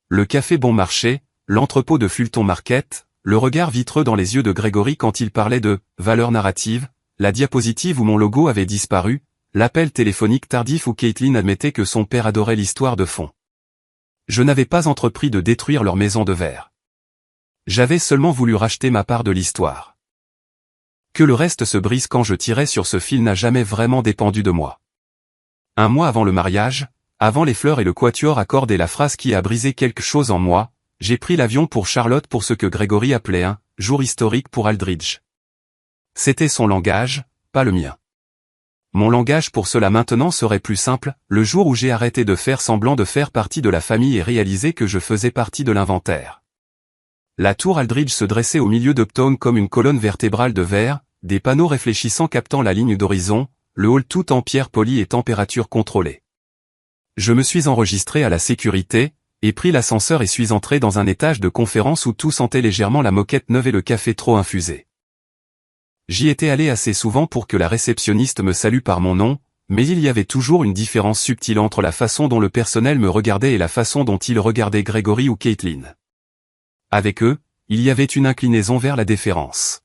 Le café bon marché, l'entrepôt de Fulton Market, le regard vitreux dans les yeux de Grégory quand il parlait de « valeur narrative », la diapositive où mon logo avait disparu, l'appel téléphonique tardif où Caitlin admettait que son père adorait l'histoire de fond. Je n'avais pas entrepris de détruire leur maison de verre. J'avais seulement voulu racheter ma part de l'histoire. Que le reste se brise quand je tirais sur ce fil n'a jamais vraiment dépendu de moi. Un mois avant le mariage, avant les fleurs et le quatuor à cordes et la phrase qui a brisé quelque chose en moi, j'ai pris l'avion pour Charlotte pour ce que Grégory appelait un « jour historique pour Aldridge ». C'était son langage, pas le mien. Mon langage pour cela maintenant serait plus simple, le jour où j'ai arrêté de faire semblant de faire partie de la famille et réalisé que je faisais partie de l'inventaire. La tour Aldridge se dressait au milieu d'Uptown comme une colonne vertébrale de verre, des panneaux réfléchissants captant la ligne d'horizon, le hall tout en pierre polie et température contrôlée. Je me suis enregistré à la sécurité, et pris l'ascenseur et suis entré dans un étage de conférence où tout sentait légèrement la moquette neuve et le café trop infusé. J'y étais allé assez souvent pour que la réceptionniste me salue par mon nom, mais il y avait toujours une différence subtile entre la façon dont le personnel me regardait et la façon dont il regardait Grégory ou Caitlin. Avec eux, il y avait une inclinaison vers la déférence.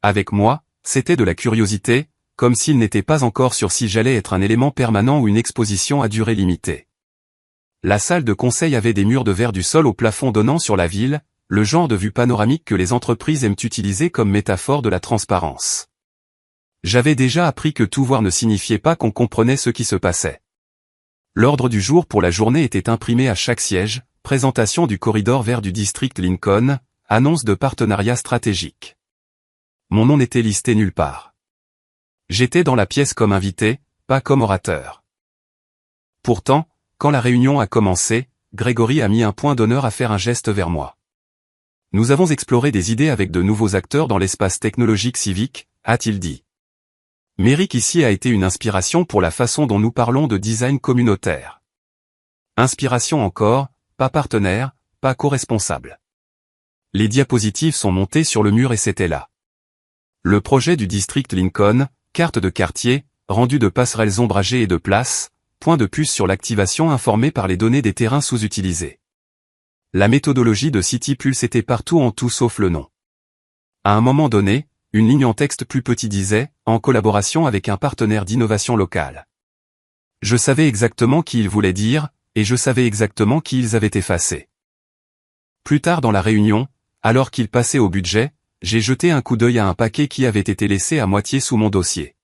Avec moi, c'était de la curiosité, comme s'il n'était pas encore sûr si j'allais être un élément permanent ou une exposition à durée limitée. La salle de conseil avait des murs de verre du sol au plafond donnant sur la ville, le genre de vue panoramique que les entreprises aiment utiliser comme métaphore de la transparence. J'avais déjà appris que tout voir ne signifiait pas qu'on comprenait ce qui se passait. L'ordre du jour pour la journée était imprimé à chaque siège, présentation du corridor vert du district Lincoln, annonce de partenariat stratégique. Mon nom n'était listé nulle part. J'étais dans la pièce comme invité, pas comme orateur. Pourtant, quand la réunion a commencé, Grégory a mis un point d'honneur à faire un geste vers moi. Nous avons exploré des idées avec de nouveaux acteurs dans l'espace technologique civique, a-t-il dit. Méric ici a été une inspiration pour la façon dont nous parlons de design communautaire. Inspiration encore, pas partenaire, pas co-responsable. Les diapositives sont montées sur le mur et c'était là. Le projet du district Lincoln, carte de quartier, rendu de passerelles ombragées et de places, point de puce sur l'activation informée par les données des terrains sous-utilisés. La méthodologie de CityPulse était partout en tout sauf le nom. À un moment donné, une ligne en texte plus petit disait, en collaboration avec un partenaire d'innovation locale. Je savais exactement qui ils voulaient dire, et je savais exactement qui ils avaient effacé. Plus tard dans la réunion, alors qu'ils passaient au budget, j'ai jeté un coup d'œil à un paquet qui avait été laissé à moitié sous mon dossier.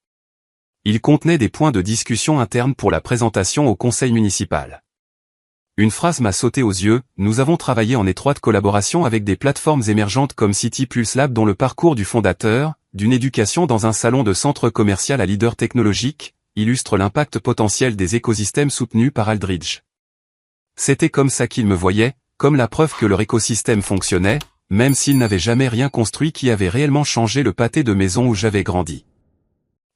Il contenait des points de discussion interne pour la présentation au conseil municipal. Une phrase m'a sauté aux yeux, nous avons travaillé en étroite collaboration avec des plateformes émergentes comme CityPulse Lab dont le parcours du fondateur, d'une éducation dans un salon de centre commercial à leader technologique, illustre l'impact potentiel des écosystèmes soutenus par Aldridge. C'était comme ça qu'il me voyait, comme la preuve que leur écosystème fonctionnait, même s'ils n'avaient jamais rien construit qui avait réellement changé le pâté de maison où j'avais grandi.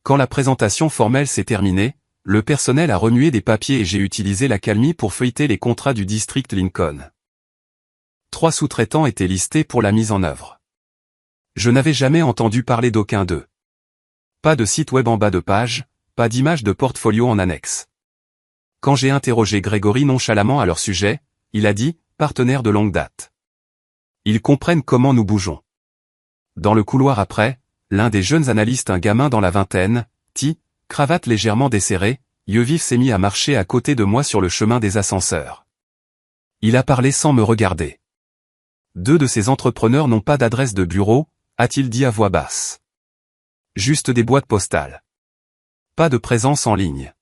Quand la présentation formelle s'est terminée, le personnel a remué des papiers et j'ai utilisé l'accalmie pour feuilleter les contrats du district Lincoln. 3 sous-traitants étaient listés pour la mise en œuvre. Je n'avais jamais entendu parler d'aucun d'eux. Pas de site web en bas de page, pas d'image de portfolio en annexe. Quand j'ai interrogé Grégory nonchalamment à leur sujet, il a dit « partenaire de longue date ». Ils comprennent comment nous bougeons. Dans le couloir après, l'un des jeunes analystes, un gamin dans la vingtaine, cravate légèrement desserrée, yeux vifs, s'est mis à marcher à côté de moi sur le chemin des ascenseurs. Il a parlé sans me regarder. 2 de ces entrepreneurs n'ont pas d'adresse de bureau, a-t-il dit à voix basse. Juste des boîtes postales. Pas de présence en ligne.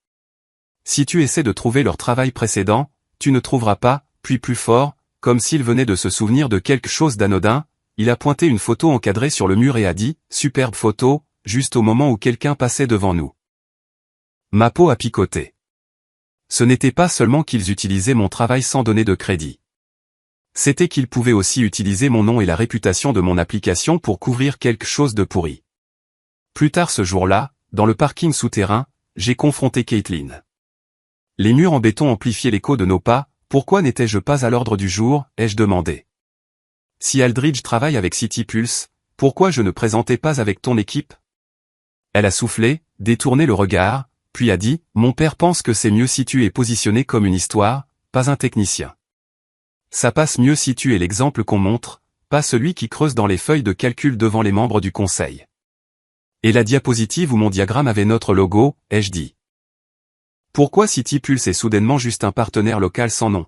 Si tu essaies de trouver leur travail précédent, tu ne trouveras pas, puis plus fort, comme s'il venait de se souvenir de quelque chose d'anodin, il a pointé une photo encadrée sur le mur et a dit « Superbe photo », juste au moment où quelqu'un passait devant nous. Ma peau a picoté. Ce n'était pas seulement qu'ils utilisaient mon travail sans donner de crédit. C'était qu'ils pouvaient aussi utiliser mon nom et la réputation de mon application pour couvrir quelque chose de pourri. Plus tard ce jour-là, dans le parking souterrain, j'ai confronté Caitlin. Les murs en béton amplifiaient l'écho de nos pas, pourquoi n'étais-je pas à l'ordre du jour, ai-je demandé. Si Aldridge travaille avec CityPulse, pourquoi je ne présentais pas avec ton équipe? Elle a soufflé, détourné le regard, puis a dit, mon père pense que c'est mieux si tu es positionné comme une histoire, pas un technicien. Ça passe mieux si tu es l'exemple qu'on montre, pas celui qui creuse dans les feuilles de calcul devant les membres du conseil. Et la diapositive où mon diagramme avait notre logo, ai-je dit. Pourquoi CityPulse est soudainement juste un partenaire local sans nom?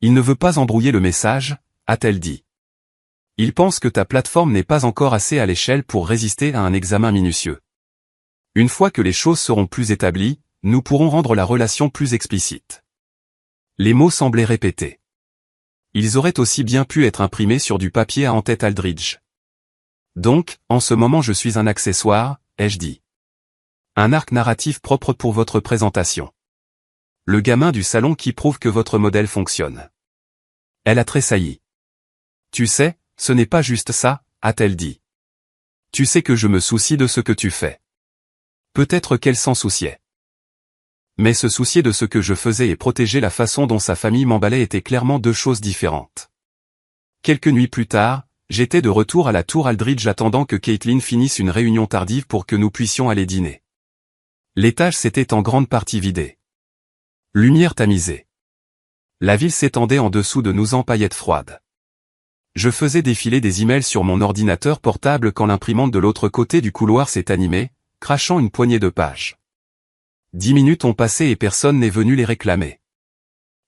Il ne veut pas embrouiller le message, a-t-elle dit. Il pense que ta plateforme n'est pas encore assez à l'échelle pour résister à un examen minutieux. Une fois que les choses seront plus établies, nous pourrons rendre la relation plus explicite. Les mots semblaient répétés. Ils auraient aussi bien pu être imprimés sur du papier à en-tête Aldridge. Donc, en ce moment je suis un accessoire, ai-je dit. Un arc narratif propre pour votre présentation. Le gamin du salon qui prouve que votre modèle fonctionne. Elle a tressailli. Tu sais, ce n'est pas juste ça, a-t-elle dit. Tu sais que je me soucie de ce que tu fais. Peut-être qu'elle s'en souciait. Mais se soucier de ce que je faisais et protéger la façon dont sa famille m'emballait étaient clairement 2 choses différentes. Quelques nuits plus tard, j'étais de retour à la tour Aldridge attendant que Caitlin finisse une réunion tardive pour que nous puissions aller dîner. L'étage s'était en grande partie vidé. Lumière tamisée. La ville s'étendait en dessous de nous en paillettes froides. Je faisais défiler des emails sur mon ordinateur portable quand l'imprimante de l'autre côté du couloir s'est animée, crachant une poignée de pages. 10 minutes ont passé et personne n'est venu les réclamer.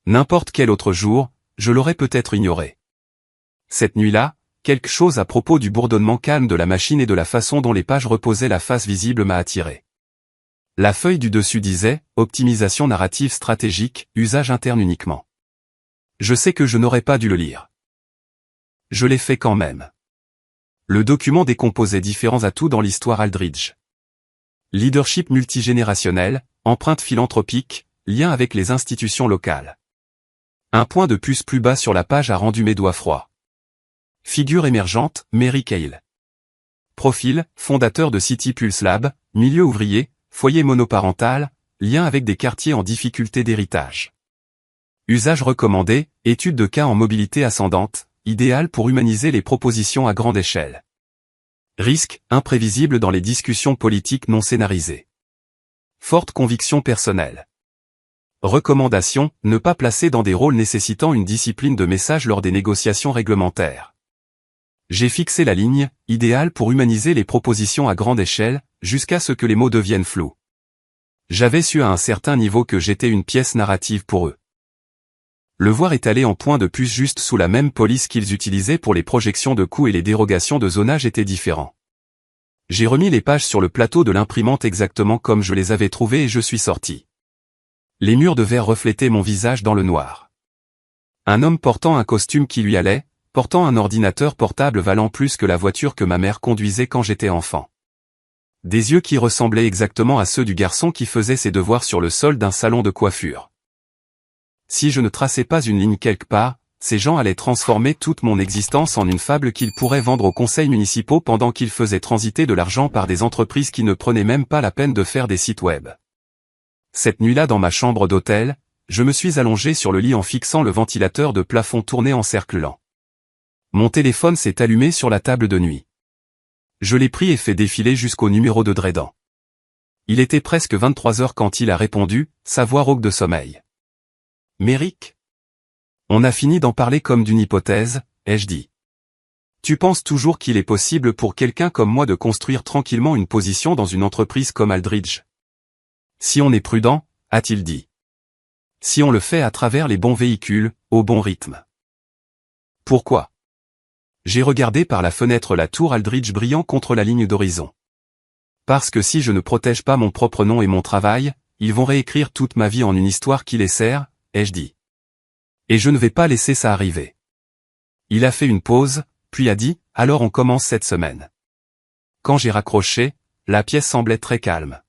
N'importe quel autre jour, je l'aurais peut-être ignoré. Cette nuit-là, quelque chose à propos du bourdonnement calme de la machine et de la façon dont les pages reposaient la face visible m'a attiré. La feuille du dessus disait « Optimisation narrative stratégique, usage interne uniquement ». Je sais que je n'aurais pas dû le lire. Je l'ai fait quand même. Le document décomposait différents atouts dans l'histoire Aldridge. Leadership multigénérationnel, empreinte philanthropique, lien avec les institutions locales. Un point de plus plus bas sur la page a rendu mes doigts froids. Figure émergente, Mary Cale. Profil, fondateur de CityPulse Lab, milieu ouvrier, foyer monoparental, lien avec des quartiers en difficulté d'héritage. Usage recommandé, étude de cas en mobilité ascendante, idéal pour humaniser les propositions à grande échelle. Risque, imprévisible dans les discussions politiques non scénarisées. Forte conviction personnelle. Recommandation, ne pas placer dans des rôles nécessitant une discipline de message lors des négociations réglementaires. J'ai fixé la ligne, idéale pour humaniser les propositions à grande échelle, jusqu'à ce que les mots deviennent flous. J'avais su à un certain niveau que j'étais une pièce narrative pour eux. Le voir étalé en point de puce juste sous la même police qu'ils utilisaient pour les projections de coûts et les dérogations de zonage était différent. J'ai remis les pages sur le plateau de l'imprimante exactement comme je les avais trouvées et je suis sorti. Les murs de verre reflétaient mon visage dans le noir. Un homme portant un costume qui lui allait, portant un ordinateur portable valant plus que la voiture que ma mère conduisait quand j'étais enfant. Des yeux qui ressemblaient exactement à ceux du garçon qui faisait ses devoirs sur le sol d'un salon de coiffure. Si je ne traçais pas une ligne quelque part, ces gens allaient transformer toute mon existence en une fable qu'ils pourraient vendre aux conseils municipaux pendant qu'ils faisaient transiter de l'argent par des entreprises qui ne prenaient même pas la peine de faire des sites web. Cette nuit-là dans ma chambre d'hôtel, je me suis allongé sur le lit en fixant le ventilateur de plafond tourné en cercle lent. Mon téléphone s'est allumé sur la table de nuit. Je l'ai pris et fait défiler jusqu'au numéro de Dreddan. Il était presque 23 heures quand il a répondu, sa voix rauque de sommeil. « Méric ? On a fini d'en parler comme d'une hypothèse, ai-je dit. Tu penses toujours qu'il est possible pour quelqu'un comme moi de construire tranquillement une position dans une entreprise comme Aldridge ? Si on est prudent, a-t-il dit. Si on le fait à travers les bons véhicules, au bon rythme. Pourquoi ? J'ai regardé par la fenêtre la tour Aldridge brillant contre la ligne d'horizon. Parce que si je ne protège pas mon propre nom et mon travail, ils vont réécrire toute ma vie en une histoire qui les sert, ai-je dit. Et je ne vais pas laisser ça arriver. Il a fait une pause, puis a dit, alors on commence cette semaine. Quand j'ai raccroché, la pièce semblait très calme.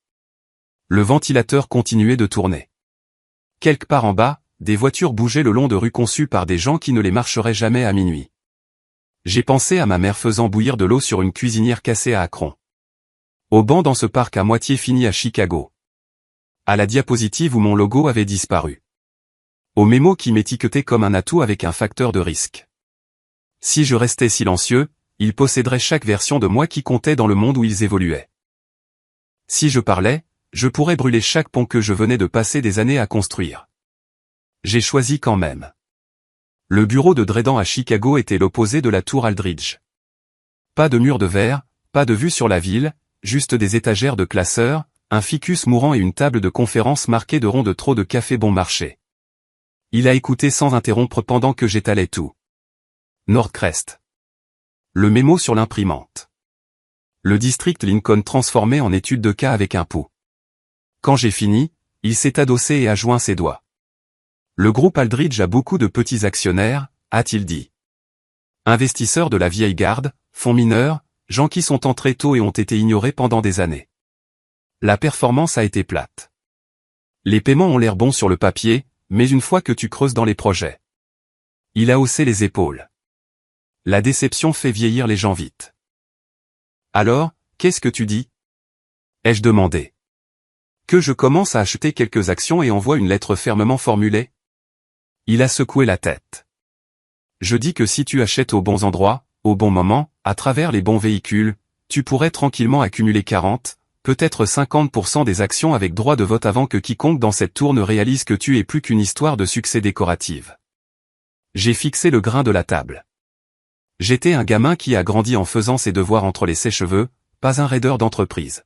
Le ventilateur continuait de tourner. Quelque part en bas, des voitures bougeaient le long de rues conçues par des gens qui ne les marcheraient jamais à minuit. J'ai pensé à ma mère faisant bouillir de l'eau sur une cuisinière cassée à Akron. Au banc dans ce parc à moitié fini à Chicago. À la diapositive où mon logo avait disparu. Au mémo qui m'étiquetait comme un atout avec un facteur de risque. Si je restais silencieux, ils posséderaient chaque version de moi qui comptait dans le monde où ils évoluaient. Si je parlais, je pourrais brûler chaque pont que je venais de passer des années à construire. J'ai choisi quand même. Le bureau de Dreddan à Chicago était l'opposé de la tour Aldridge. Pas de mur de verre, pas de vue sur la ville, juste des étagères de classeurs, un ficus mourant et une table de conférence marquée de ronds de trop de café bon marché. Il a écouté sans interrompre pendant que j'étalais tout. Nordcrest. Le mémo sur l'imprimante. Le district Lincoln transformé en étude de cas avec un pouls. Quand j'ai fini, il s'est adossé et a joint ses doigts. Le groupe Aldridge a beaucoup de petits actionnaires, a-t-il dit. Investisseurs de la vieille garde, fonds mineurs, gens qui sont entrés tôt et ont été ignorés pendant des années. La performance a été plate. Les paiements ont l'air bons sur le papier, mais une fois que tu creuses dans les projets. Il a haussé les épaules. La déception fait vieillir les gens vite. Alors, qu'est-ce que tu dis ? Ai-je demandé. Que je commence à acheter quelques actions et envoie une lettre fermement formulée ? Il a secoué la tête. Je dis que si tu achètes aux bons endroits, au bon moment, à travers les bons véhicules, tu pourrais tranquillement accumuler 40, peut-être 50% des actions avec droit de vote avant que quiconque dans cette tour ne réalise que tu es plus qu'une histoire de succès décorative. J'ai fixé le grain de la table. J'étais un gamin qui a grandi en faisant ses devoirs entre les sèche-cheveux, pas un raideur d'entreprise.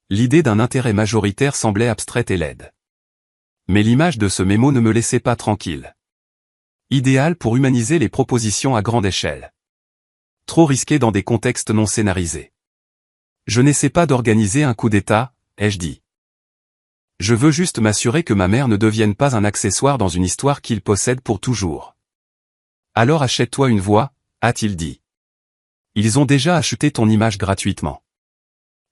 L'idée d'un intérêt majoritaire semblait abstraite et laide. Mais l'image de ce mémo ne me laissait pas tranquille. Idéal pour humaniser les propositions à grande échelle. Trop risqué dans des contextes non scénarisés. Je n'essaie pas d'organiser un coup d'État, ai-je dit. Je veux juste m'assurer que ma mère ne devienne pas un accessoire dans une histoire qu'il possède pour toujours. Alors achète-toi une voix, a-t-il dit. Ils ont déjà acheté ton image gratuitement.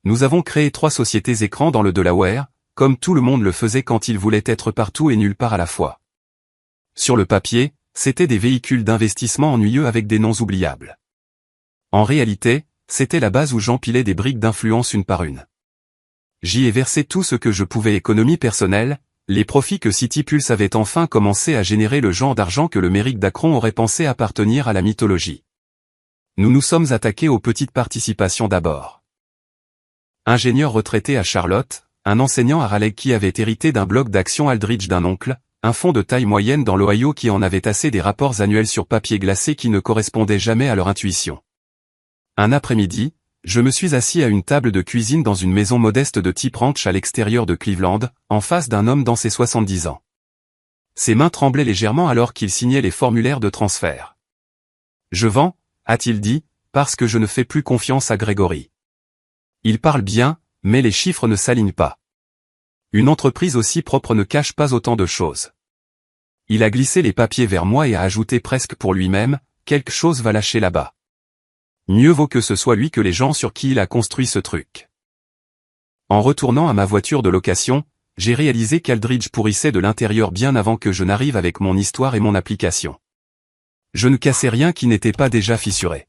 Nous avons créé 3 sociétés écrans dans le Delaware, comme tout le monde le faisait quand il voulait être partout et nulle part à la fois. Sur le papier, c'étaient des véhicules d'investissement ennuyeux avec des noms oubliables. En réalité, c'était la base où j'empilais des briques d'influence une par une. J'y ai versé tout ce que je pouvais économie personnelle, les profits que CityPulse avait enfin commencé à générer le genre d'argent que le Méric d'Akron aurait pensé appartenir à la mythologie. Nous nous sommes attaqués aux petites participations d'abord. Ingénieur retraité à Charlotte, un enseignant à Raleigh qui avait hérité d'un bloc d'actions Aldridge d'un oncle, un fonds de taille moyenne dans l'Ohio qui en avait assez des rapports annuels sur papier glacé qui ne correspondaient jamais à leur intuition. Un après-midi, je me suis assis à une table de cuisine dans une maison modeste de type ranch à l'extérieur de Cleveland, en face d'un homme dans ses 70 ans. Ses mains tremblaient légèrement alors qu'il signait les formulaires de transfert. « Je vends », a-t-il dit, parce que je ne fais plus confiance à Grégory. Il parle bien, mais les chiffres ne s'alignent pas. Une entreprise aussi propre ne cache pas autant de choses. Il a glissé les papiers vers moi et a ajouté presque pour lui-même, quelque chose va lâcher là-bas. Mieux vaut que ce soit lui que les gens sur qui il a construit ce truc. En retournant à ma voiture de location, j'ai réalisé qu'Aldridge pourrissait de l'intérieur bien avant que je n'arrive avec mon histoire et mon application. Je ne cassais rien qui n'était pas déjà fissuré.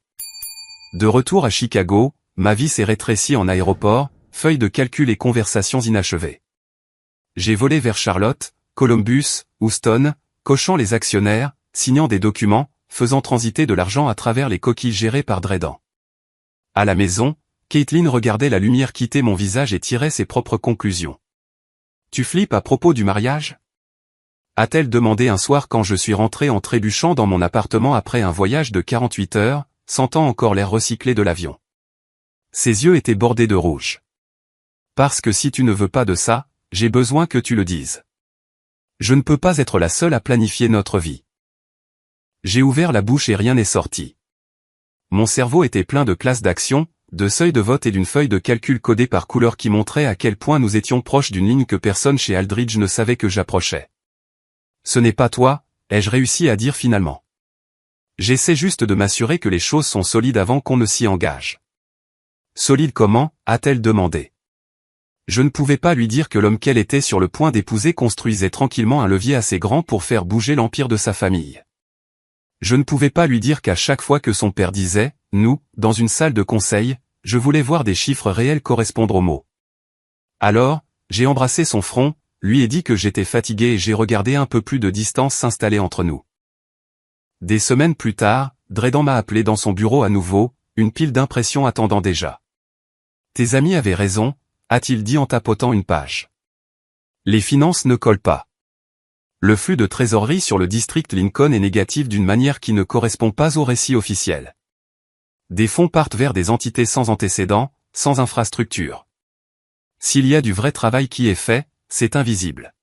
De retour à Chicago, ma vie s'est rétrécie en aéroport, feuilles de calcul et conversations inachevées. J'ai volé vers Charlotte, Columbus, Houston, cochant les actionnaires, signant des documents, faisant transiter de l'argent à travers les coquilles gérées par Dredan. À la maison, Caitlin regardait la lumière quitter mon visage et tirait ses propres conclusions. « Tu flippes à propos du mariage ?» a-t-elle demandé un soir quand je suis rentré en trébuchant dans mon appartement après un voyage de 48 heures, sentant encore l'air recyclé de l'avion. Ses yeux étaient bordés de rouge. « Parce que si tu ne veux pas de ça, j'ai besoin que tu le dises. Je ne peux pas être la seule à planifier notre vie. » J'ai ouvert la bouche et rien n'est sorti. Mon cerveau était plein de classes d'action, de seuils de vote et d'une feuille de calcul codée par couleur qui montrait à quel point nous étions proches d'une ligne que personne chez Aldridge ne savait que j'approchais. « Ce n'est pas toi », ai-je réussi à dire finalement. J'essaie juste de m'assurer que les choses sont solides avant qu'on ne s'y engage. Solide comment, a-t-elle demandé. Je ne pouvais pas lui dire que l'homme qu'elle était sur le point d'épouser construisait tranquillement un levier assez grand pour faire bouger l'empire de sa famille. Je ne pouvais pas lui dire qu'à chaque fois que son père disait « nous » dans une salle de conseil, je voulais voir des chiffres réels correspondre aux mots. Alors, j'ai embrassé son front, lui ai dit que j'étais fatigué et j'ai regardé un peu plus de distance s'installer entre nous. Des semaines plus tard, Dredan m'a appelé dans son bureau à nouveau, une pile d'impressions attendant déjà. « Tes amis avaient raison », a-t-il dit en tapotant une page. Les finances ne collent pas. Le flux de trésorerie sur le district Lincoln est négatif d'une manière qui ne correspond pas au récit officiel. Des fonds partent vers des entités sans antécédents, sans infrastructure. S'il y a du vrai travail qui est fait, c'est invisible.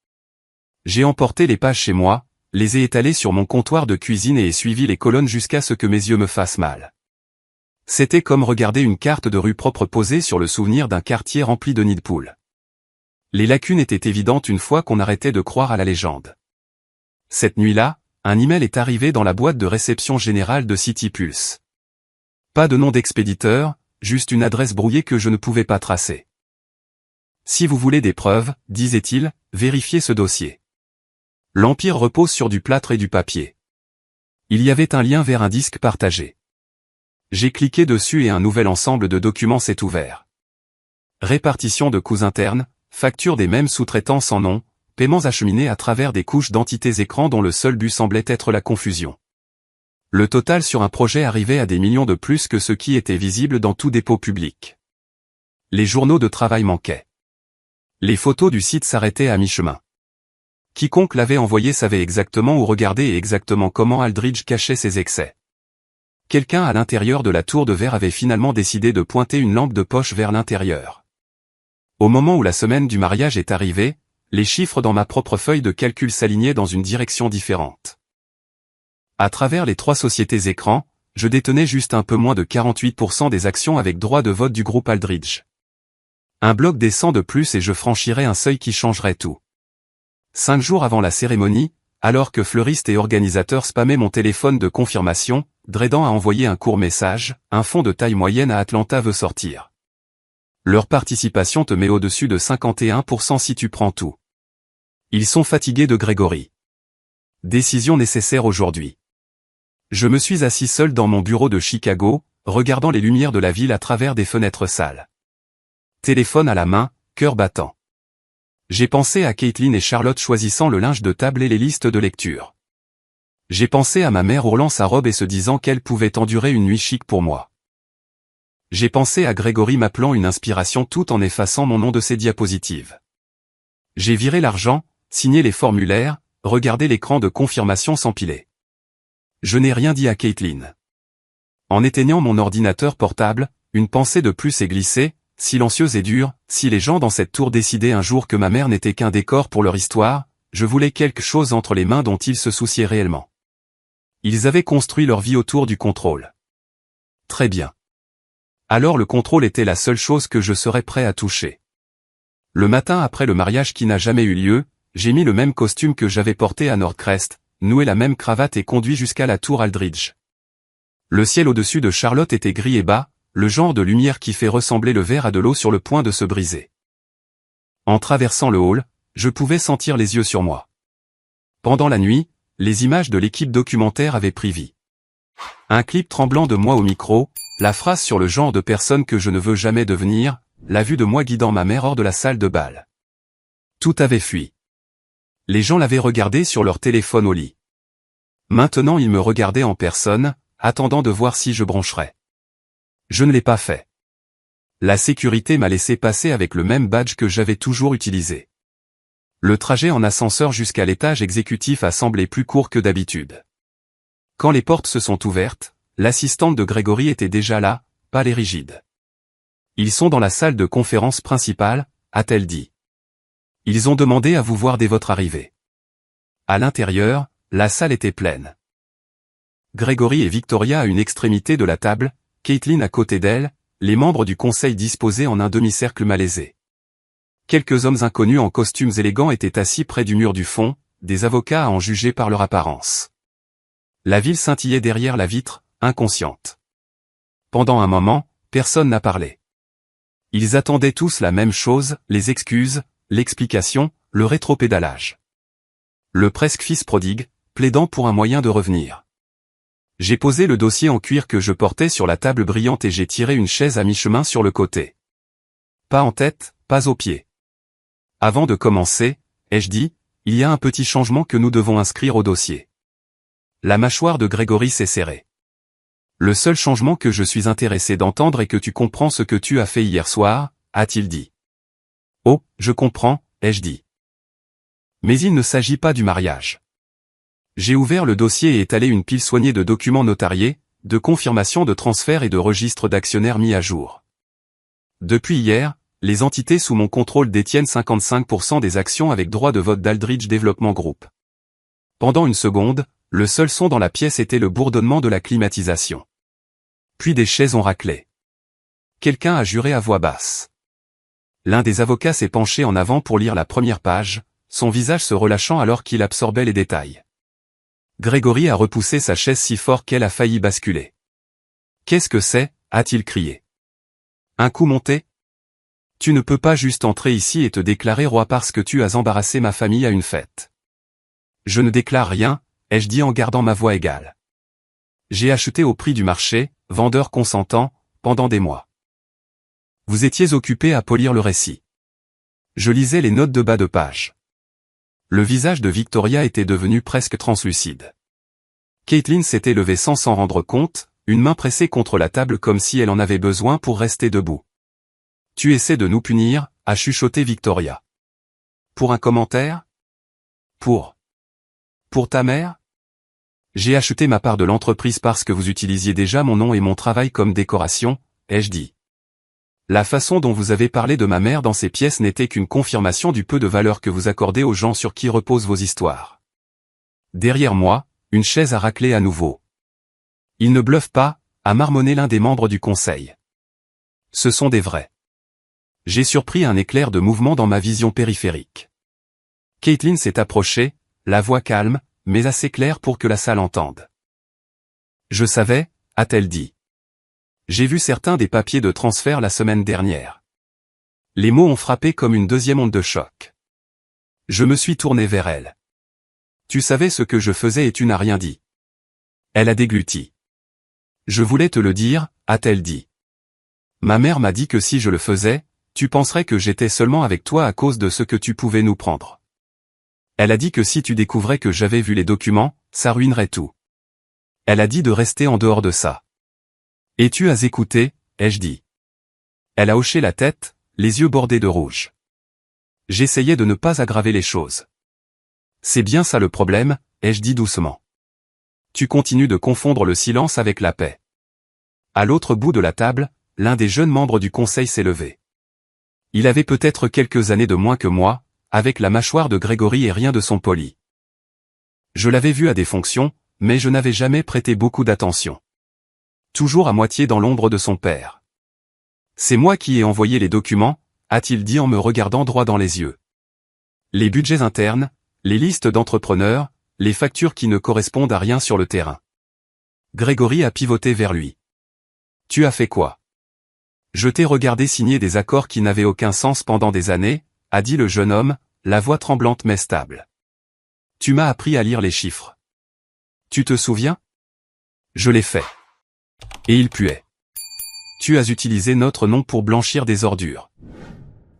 J'ai emporté les pages chez moi, les ai étalées sur mon comptoir de cuisine et ai suivi les colonnes jusqu'à ce que mes yeux me fassent mal. C'était comme regarder une carte de rue propre posée sur le souvenir d'un quartier rempli de nids de poules. Les lacunes étaient évidentes une fois qu'on arrêtait de croire à la légende. Cette nuit-là, un email est arrivé dans la boîte de réception générale de City Pulse. Pas de nom d'expéditeur, juste une adresse brouillée que je ne pouvais pas tracer. Si vous voulez des preuves, disait-il, vérifiez ce dossier. L'Empire repose sur du plâtre et du papier. Il y avait un lien vers un disque partagé. J'ai cliqué dessus et un nouvel ensemble de documents s'est ouvert. Répartition de coûts internes, facture des mêmes sous-traitants sans nom, paiements acheminés à travers des couches d'entités écrans dont le seul but semblait être la confusion. Le total sur un projet arrivait à des millions de plus que ce qui était visible dans tout dépôt public. Les journaux de travail manquaient. Les photos du site s'arrêtaient à mi-chemin. Quiconque l'avait envoyé savait exactement où regarder et exactement comment Aldridge cachait ses excès. Quelqu'un à l'intérieur de la tour de verre avait finalement décidé de pointer une lampe de poche vers l'intérieur. Au moment où la semaine du mariage est arrivée, les chiffres dans ma propre feuille de calcul s'alignaient dans une direction différente. À travers les 3 sociétés écrans, je détenais juste un peu moins de 48% des actions avec droit de vote du groupe Aldridge. Un bloc descend de plus et je franchirais un seuil qui changerait tout. 5 jours avant la cérémonie, alors que fleuriste et organisateur spammaient mon téléphone de confirmation, Dredan a envoyé un court message, un fonds de taille moyenne à Atlanta veut sortir. Leur participation te met au-dessus de 51% si tu prends tout. Ils sont fatigués de Grégory. Décision nécessaire aujourd'hui. Je me suis assis seul dans mon bureau de Chicago, regardant les lumières de la ville à travers des fenêtres sales. Téléphone à la main, cœur battant. J'ai pensé à Caitlin et Charlotte choisissant le linge de table et les listes de lecture. J'ai pensé à ma mère ourlant sa robe et se disant qu'elle pouvait endurer une nuit chic pour moi. J'ai pensé à Grégory m'appelant une inspiration tout en effaçant mon nom de ses diapositives. J'ai viré l'argent, signé les formulaires, regardé l'écran de confirmation s'empiler. Je n'ai rien dit à Caitlin. En éteignant mon ordinateur portable, une pensée de plus est glissée, silencieuse et dure, si les gens dans cette tour décidaient un jour que ma mère n'était qu'un décor pour leur histoire, je voulais quelque chose entre les mains dont ils se souciaient réellement. Ils avaient construit leur vie autour du contrôle. Très bien. Alors le contrôle était la seule chose que je serais prêt à toucher. Le matin après le mariage qui n'a jamais eu lieu, j'ai mis le même costume que j'avais porté à Nordcrest, noué la même cravate et conduit jusqu'à la tour Aldridge. Le ciel au-dessus de Charlotte était gris et bas, le genre de lumière qui fait ressembler le verre à de l'eau sur le point de se briser. En traversant le hall, je pouvais sentir les yeux sur moi. Pendant la nuit, les images de l'équipe documentaire avaient pris vie. Un clip tremblant de moi au micro, la phrase sur le genre de personne que je ne veux jamais devenir, la vue de moi guidant ma mère hors de la salle de bal. Tout avait fui. Les gens l'avaient regardé sur leur téléphone au lit. Maintenant ils me regardaient en personne, attendant de voir si je broncherais. Je ne l'ai pas fait. La sécurité m'a laissé passer avec le même badge que j'avais toujours utilisé. Le trajet en ascenseur jusqu'à l'étage exécutif a semblé plus court que d'habitude. Quand les portes se sont ouvertes, l'assistante de Grégory était déjà là, pâle et rigide. « Ils sont dans la salle de conférence principale », a-t-elle dit. « Ils ont demandé à vous voir dès votre arrivée. » À l'intérieur, la salle était pleine. Grégory et Victoria à une extrémité de la table, Caitlin à côté d'elle, les membres du conseil disposés en un demi-cercle malaisé. Quelques hommes inconnus en costumes élégants étaient assis près du mur du fond, des avocats à en juger par leur apparence. La ville scintillait derrière la vitre, inconsciente. Pendant un moment, personne n'a parlé. Ils attendaient tous la même chose, les excuses, l'explication, le rétropédalage. Le presque fils prodigue, plaidant pour un moyen de revenir. J'ai posé le dossier en cuir que je portais sur la table brillante et j'ai tiré une chaise à mi-chemin sur le côté. Pas en tête, pas aux pieds. Avant de commencer, ai-je dit, il y a un petit changement que nous devons inscrire au dossier. La mâchoire de Grégory s'est serrée. Le seul changement que je suis intéressé d'entendre est que tu comprends ce que tu as fait hier soir, a-t-il dit. Oh, je comprends, ai-je dit. Mais il ne s'agit pas du mariage. J'ai ouvert le dossier et étalé une pile soignée de documents notariés, de confirmations de transfert et de registres d'actionnaires mis à jour. Depuis hier, les entités sous mon contrôle détiennent 55% des actions avec droit de vote d'Aldridge Development Group. Pendant une seconde, le seul son dans la pièce était le bourdonnement de la climatisation. Puis des chaises ont raclé. Quelqu'un a juré à voix basse. L'un des avocats s'est penché en avant pour lire la première page, son visage se relâchant alors qu'il absorbait les détails. Grégory a repoussé sa chaise si fort qu'elle a failli basculer. « Qu'est-ce que c'est » a-t-il crié. « Un coup monté ? Tu ne peux pas juste entrer ici et te déclarer roi parce que tu as embarrassé ma famille à une fête. » Je ne déclare rien, ai-je dit en gardant ma voix égale. J'ai acheté au prix du marché, vendeur consentant, pendant des mois. Vous étiez occupé à polir le récit. Je lisais les notes de bas de page. Le visage de Victoria était devenu presque translucide. Caitlin s'était levée sans s'en rendre compte, une main pressée contre la table comme si elle en avait besoin pour rester debout. « Tu essaies de nous punir » a chuchoté Victoria. « Pour un commentaire ? Pour ta mère ? J'ai acheté ma part de l'entreprise parce que vous utilisiez déjà mon nom et mon travail comme décoration, ai-je dit. La façon dont vous avez parlé de ma mère dans ces pièces n'était qu'une confirmation du peu de valeur que vous accordez aux gens sur qui reposent vos histoires. Derrière moi, une chaise a raclé à nouveau. Il ne bluffe pas, a marmonné l'un des membres du conseil. Ce sont des vrais. J'ai surpris un éclair de mouvement dans ma vision périphérique. Caitlin s'est approchée, la voix calme, mais assez claire pour que la salle entende. Je savais, a-t-elle dit. J'ai vu certains des papiers de transfert la semaine dernière. Les mots ont frappé comme une deuxième onde de choc. Je me suis tourné vers elle. Tu savais ce que je faisais et tu n'as rien dit. Elle a dégluti. Je voulais te le dire, a-t-elle dit. Ma mère m'a dit que si je le faisais, tu penserais que j'étais seulement avec toi à cause de ce que tu pouvais nous prendre. Elle a dit que si tu découvrais que j'avais vu les documents, ça ruinerait tout. Elle a dit de rester en dehors de ça. Et tu as écouté, ai-je dit. Elle a hoché la tête, les yeux bordés de rouge. J'essayais de ne pas aggraver les choses. C'est bien ça le problème, ai-je dit doucement. Tu continues de confondre le silence avec la paix. À l'autre bout de la table, l'un des jeunes membres du conseil s'est levé. Il avait peut-être quelques années de moins que moi, avec la mâchoire de Grégory et rien de son poli. Je l'avais vu à des fonctions, mais je n'avais jamais prêté beaucoup d'attention. Toujours à moitié dans l'ombre de son père. C'est moi qui ai envoyé les documents, a-t-il dit en me regardant droit dans les yeux. Les budgets internes, les listes d'entrepreneurs, les factures qui ne correspondent à rien sur le terrain. Grégory a pivoté vers lui. Tu as fait quoi? Je t'ai regardé signer des accords qui n'avaient aucun sens pendant des années, a dit le jeune homme, la voix tremblante mais stable. Tu m'as appris à lire les chiffres. Tu te souviens? Je l'ai fait. Et il puait. Tu as utilisé notre nom pour blanchir des ordures.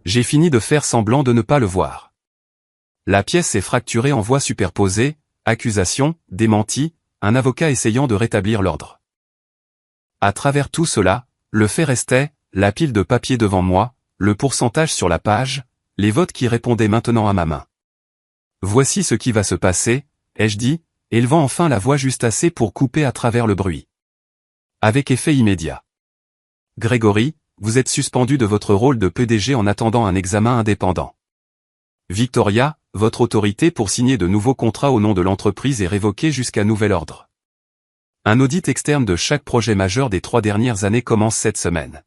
J'ai fini de faire semblant de ne pas le voir. La pièce s'est fracturée en voix superposées, accusations, démentis, un avocat essayant de rétablir l'ordre. À travers tout cela, le fait restait, la pile de papier devant moi, le pourcentage sur la page, les votes qui répondaient maintenant à ma main. Voici ce qui va se passer, ai-je dit, élevant enfin la voix juste assez pour couper à travers le bruit. Avec effet immédiat. Grégory, vous êtes suspendu de votre rôle de PDG en attendant un examen indépendant. Victoria, votre autorité pour signer de nouveaux contrats au nom de l'entreprise est révoquée jusqu'à nouvel ordre. Un audit externe de chaque projet majeur des 3 dernières années commence cette semaine.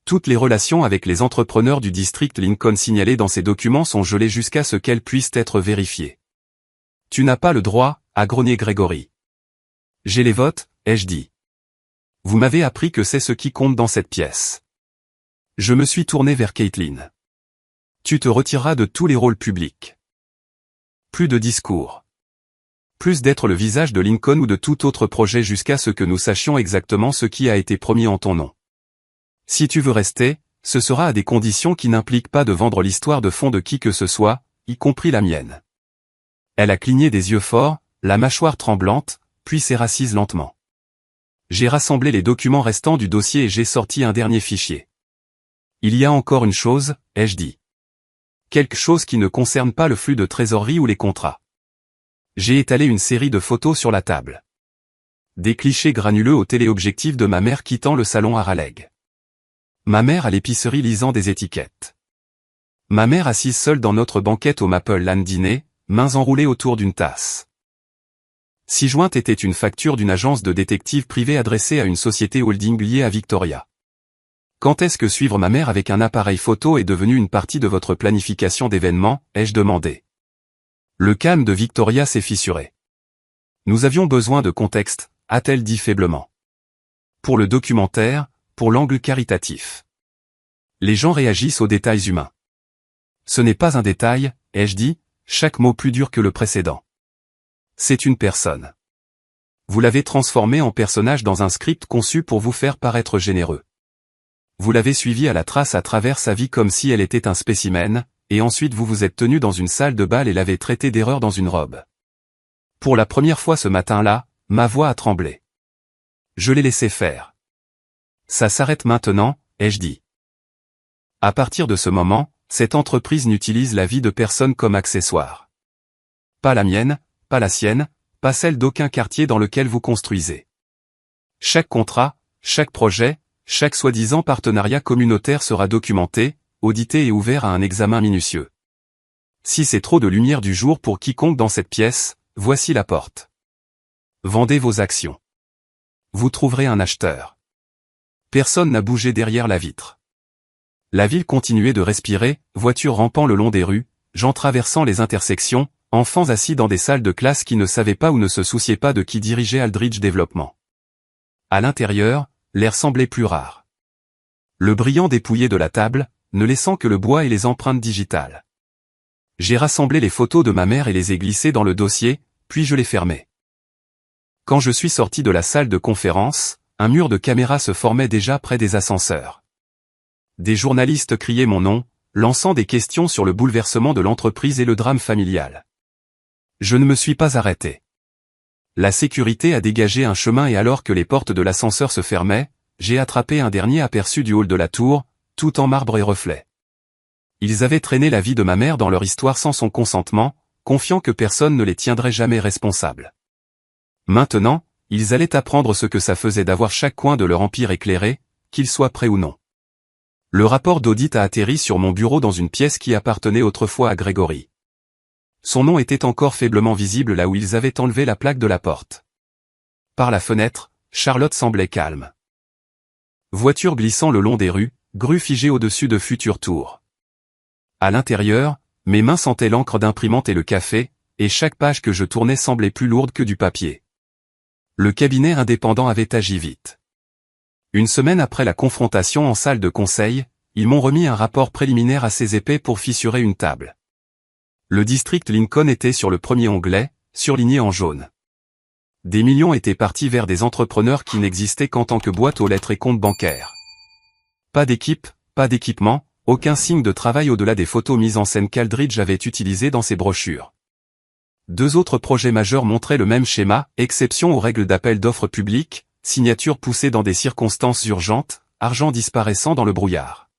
Toutes les relations avec les entrepreneurs du district Lincoln signalées dans ces documents sont gelées jusqu'à ce qu'elles puissent être vérifiées. Tu n'as pas le droit, a grogné Grégory. J'ai les votes, ai-je dit. Vous m'avez appris que c'est ce qui compte dans cette pièce. Je me suis tourné vers Caitlin. Tu te retireras de tous les rôles publics. Plus de discours. Plus d'être le visage de Lincoln ou de tout autre projet jusqu'à ce que nous sachions exactement ce qui a été promis en ton nom. Si tu veux rester, ce sera à des conditions qui n'impliquent pas de vendre l'histoire de fond de qui que ce soit, y compris la mienne. Elle a cligné des yeux forts, la mâchoire tremblante, puis s'est rassise lentement. J'ai rassemblé les documents restants du dossier et j'ai sorti un dernier fichier. Il y a encore une chose, ai-je dit. Quelque chose qui ne concerne pas le flux de trésorerie ou les contrats. J'ai étalé une série de photos sur la table. Des clichés granuleux au téléobjectif de ma mère quittant le salon à Raleigh. Ma mère à l'épicerie lisant des étiquettes. Ma mère assise seule dans notre banquette au Maple Land dîner, mains enroulées autour d'une tasse. Si jointe était une facture d'une agence de détectives privée adressée à une société holding liée à Victoria. Quand est-ce que suivre ma mère avec un appareil photo est devenu une partie de votre planification d'événements, ai-je demandé. Le calme de Victoria s'est fissuré. Nous avions besoin de contexte, a-t-elle dit faiblement. Pour le documentaire, pour l'angle caritatif. Les gens réagissent aux détails humains. Ce n'est pas un détail, ai-je dit, chaque mot plus dur que le précédent. C'est une personne. Vous l'avez transformée en personnage dans un script conçu pour vous faire paraître généreux. Vous l'avez suivie à la trace à travers sa vie comme si elle était un spécimen, et ensuite vous vous êtes tenu dans une salle de bal et l'avez traité d'erreur dans une robe. Pour la première fois ce matin-là, ma voix a tremblé. Je l'ai laissé faire. Ça s'arrête maintenant, ai-je dit. À partir de ce moment, cette entreprise n'utilise la vie de personne comme accessoire. Pas la mienne, pas la sienne, pas celle d'aucun quartier dans lequel vous construisez. Chaque contrat, chaque projet, chaque soi-disant partenariat communautaire sera documenté, audité et ouvert à un examen minutieux. Si c'est trop de lumière du jour pour quiconque dans cette pièce, voici la porte. Vendez vos actions. Vous trouverez un acheteur. Personne n'a bougé derrière la vitre. La ville continuait de respirer, voitures rampant le long des rues, gens traversant les intersections, enfants assis dans des salles de classe qui ne savaient pas ou ne se souciaient pas de qui dirigeait Aldridge Développement. À l'intérieur, l'air semblait plus rare. Le brillant dépouillé de la table, ne laissant que le bois et les empreintes digitales. J'ai rassemblé les photos de ma mère et les ai glissées dans le dossier, puis je les fermais. Quand je suis sorti de la salle de conférence, un mur de caméras se formait déjà près des ascenseurs. Des journalistes criaient mon nom, lançant des questions sur le bouleversement de l'entreprise et le drame familial. Je ne me suis pas arrêté. La sécurité a dégagé un chemin et alors que les portes de l'ascenseur se fermaient, j'ai attrapé un dernier aperçu du hall de la tour, tout en marbre et reflets. Ils avaient traîné la vie de ma mère dans leur histoire sans son consentement, confiant que personne ne les tiendrait jamais responsables. Maintenant, ils allaient apprendre ce que ça faisait d'avoir chaque coin de leur empire éclairé, qu'ils soient prêts ou non. Le rapport d'audit a atterri sur mon bureau dans une pièce qui appartenait autrefois à Grégory. Son nom était encore faiblement visible là où ils avaient enlevé la plaque de la porte. Par la fenêtre, Charlotte semblait calme. Voiture glissant le long des rues, grue figée au-dessus de futures tours. À l'intérieur, mes mains sentaient l'encre d'imprimante et le café, et chaque page que je tournais semblait plus lourde que du papier. Le cabinet indépendant avait agi vite. Une semaine après la confrontation en salle de conseil, ils m'ont remis un rapport préliminaire assez épais pour fissurer une table. Le district Lincoln était sur le premier onglet, surligné en jaune. Des millions étaient partis vers des entrepreneurs qui n'existaient qu'en tant que boîte aux lettres et comptes bancaires. Pas d'équipe, pas d'équipement, aucun signe de travail au-delà des photos mises en scène qu'Aldridge avait utilisées dans ses brochures. 2 autres projets majeurs montraient le même schéma, exception aux règles d'appel d'offres publiques, signatures poussées dans des circonstances urgentes, argent disparaissant dans le brouillard.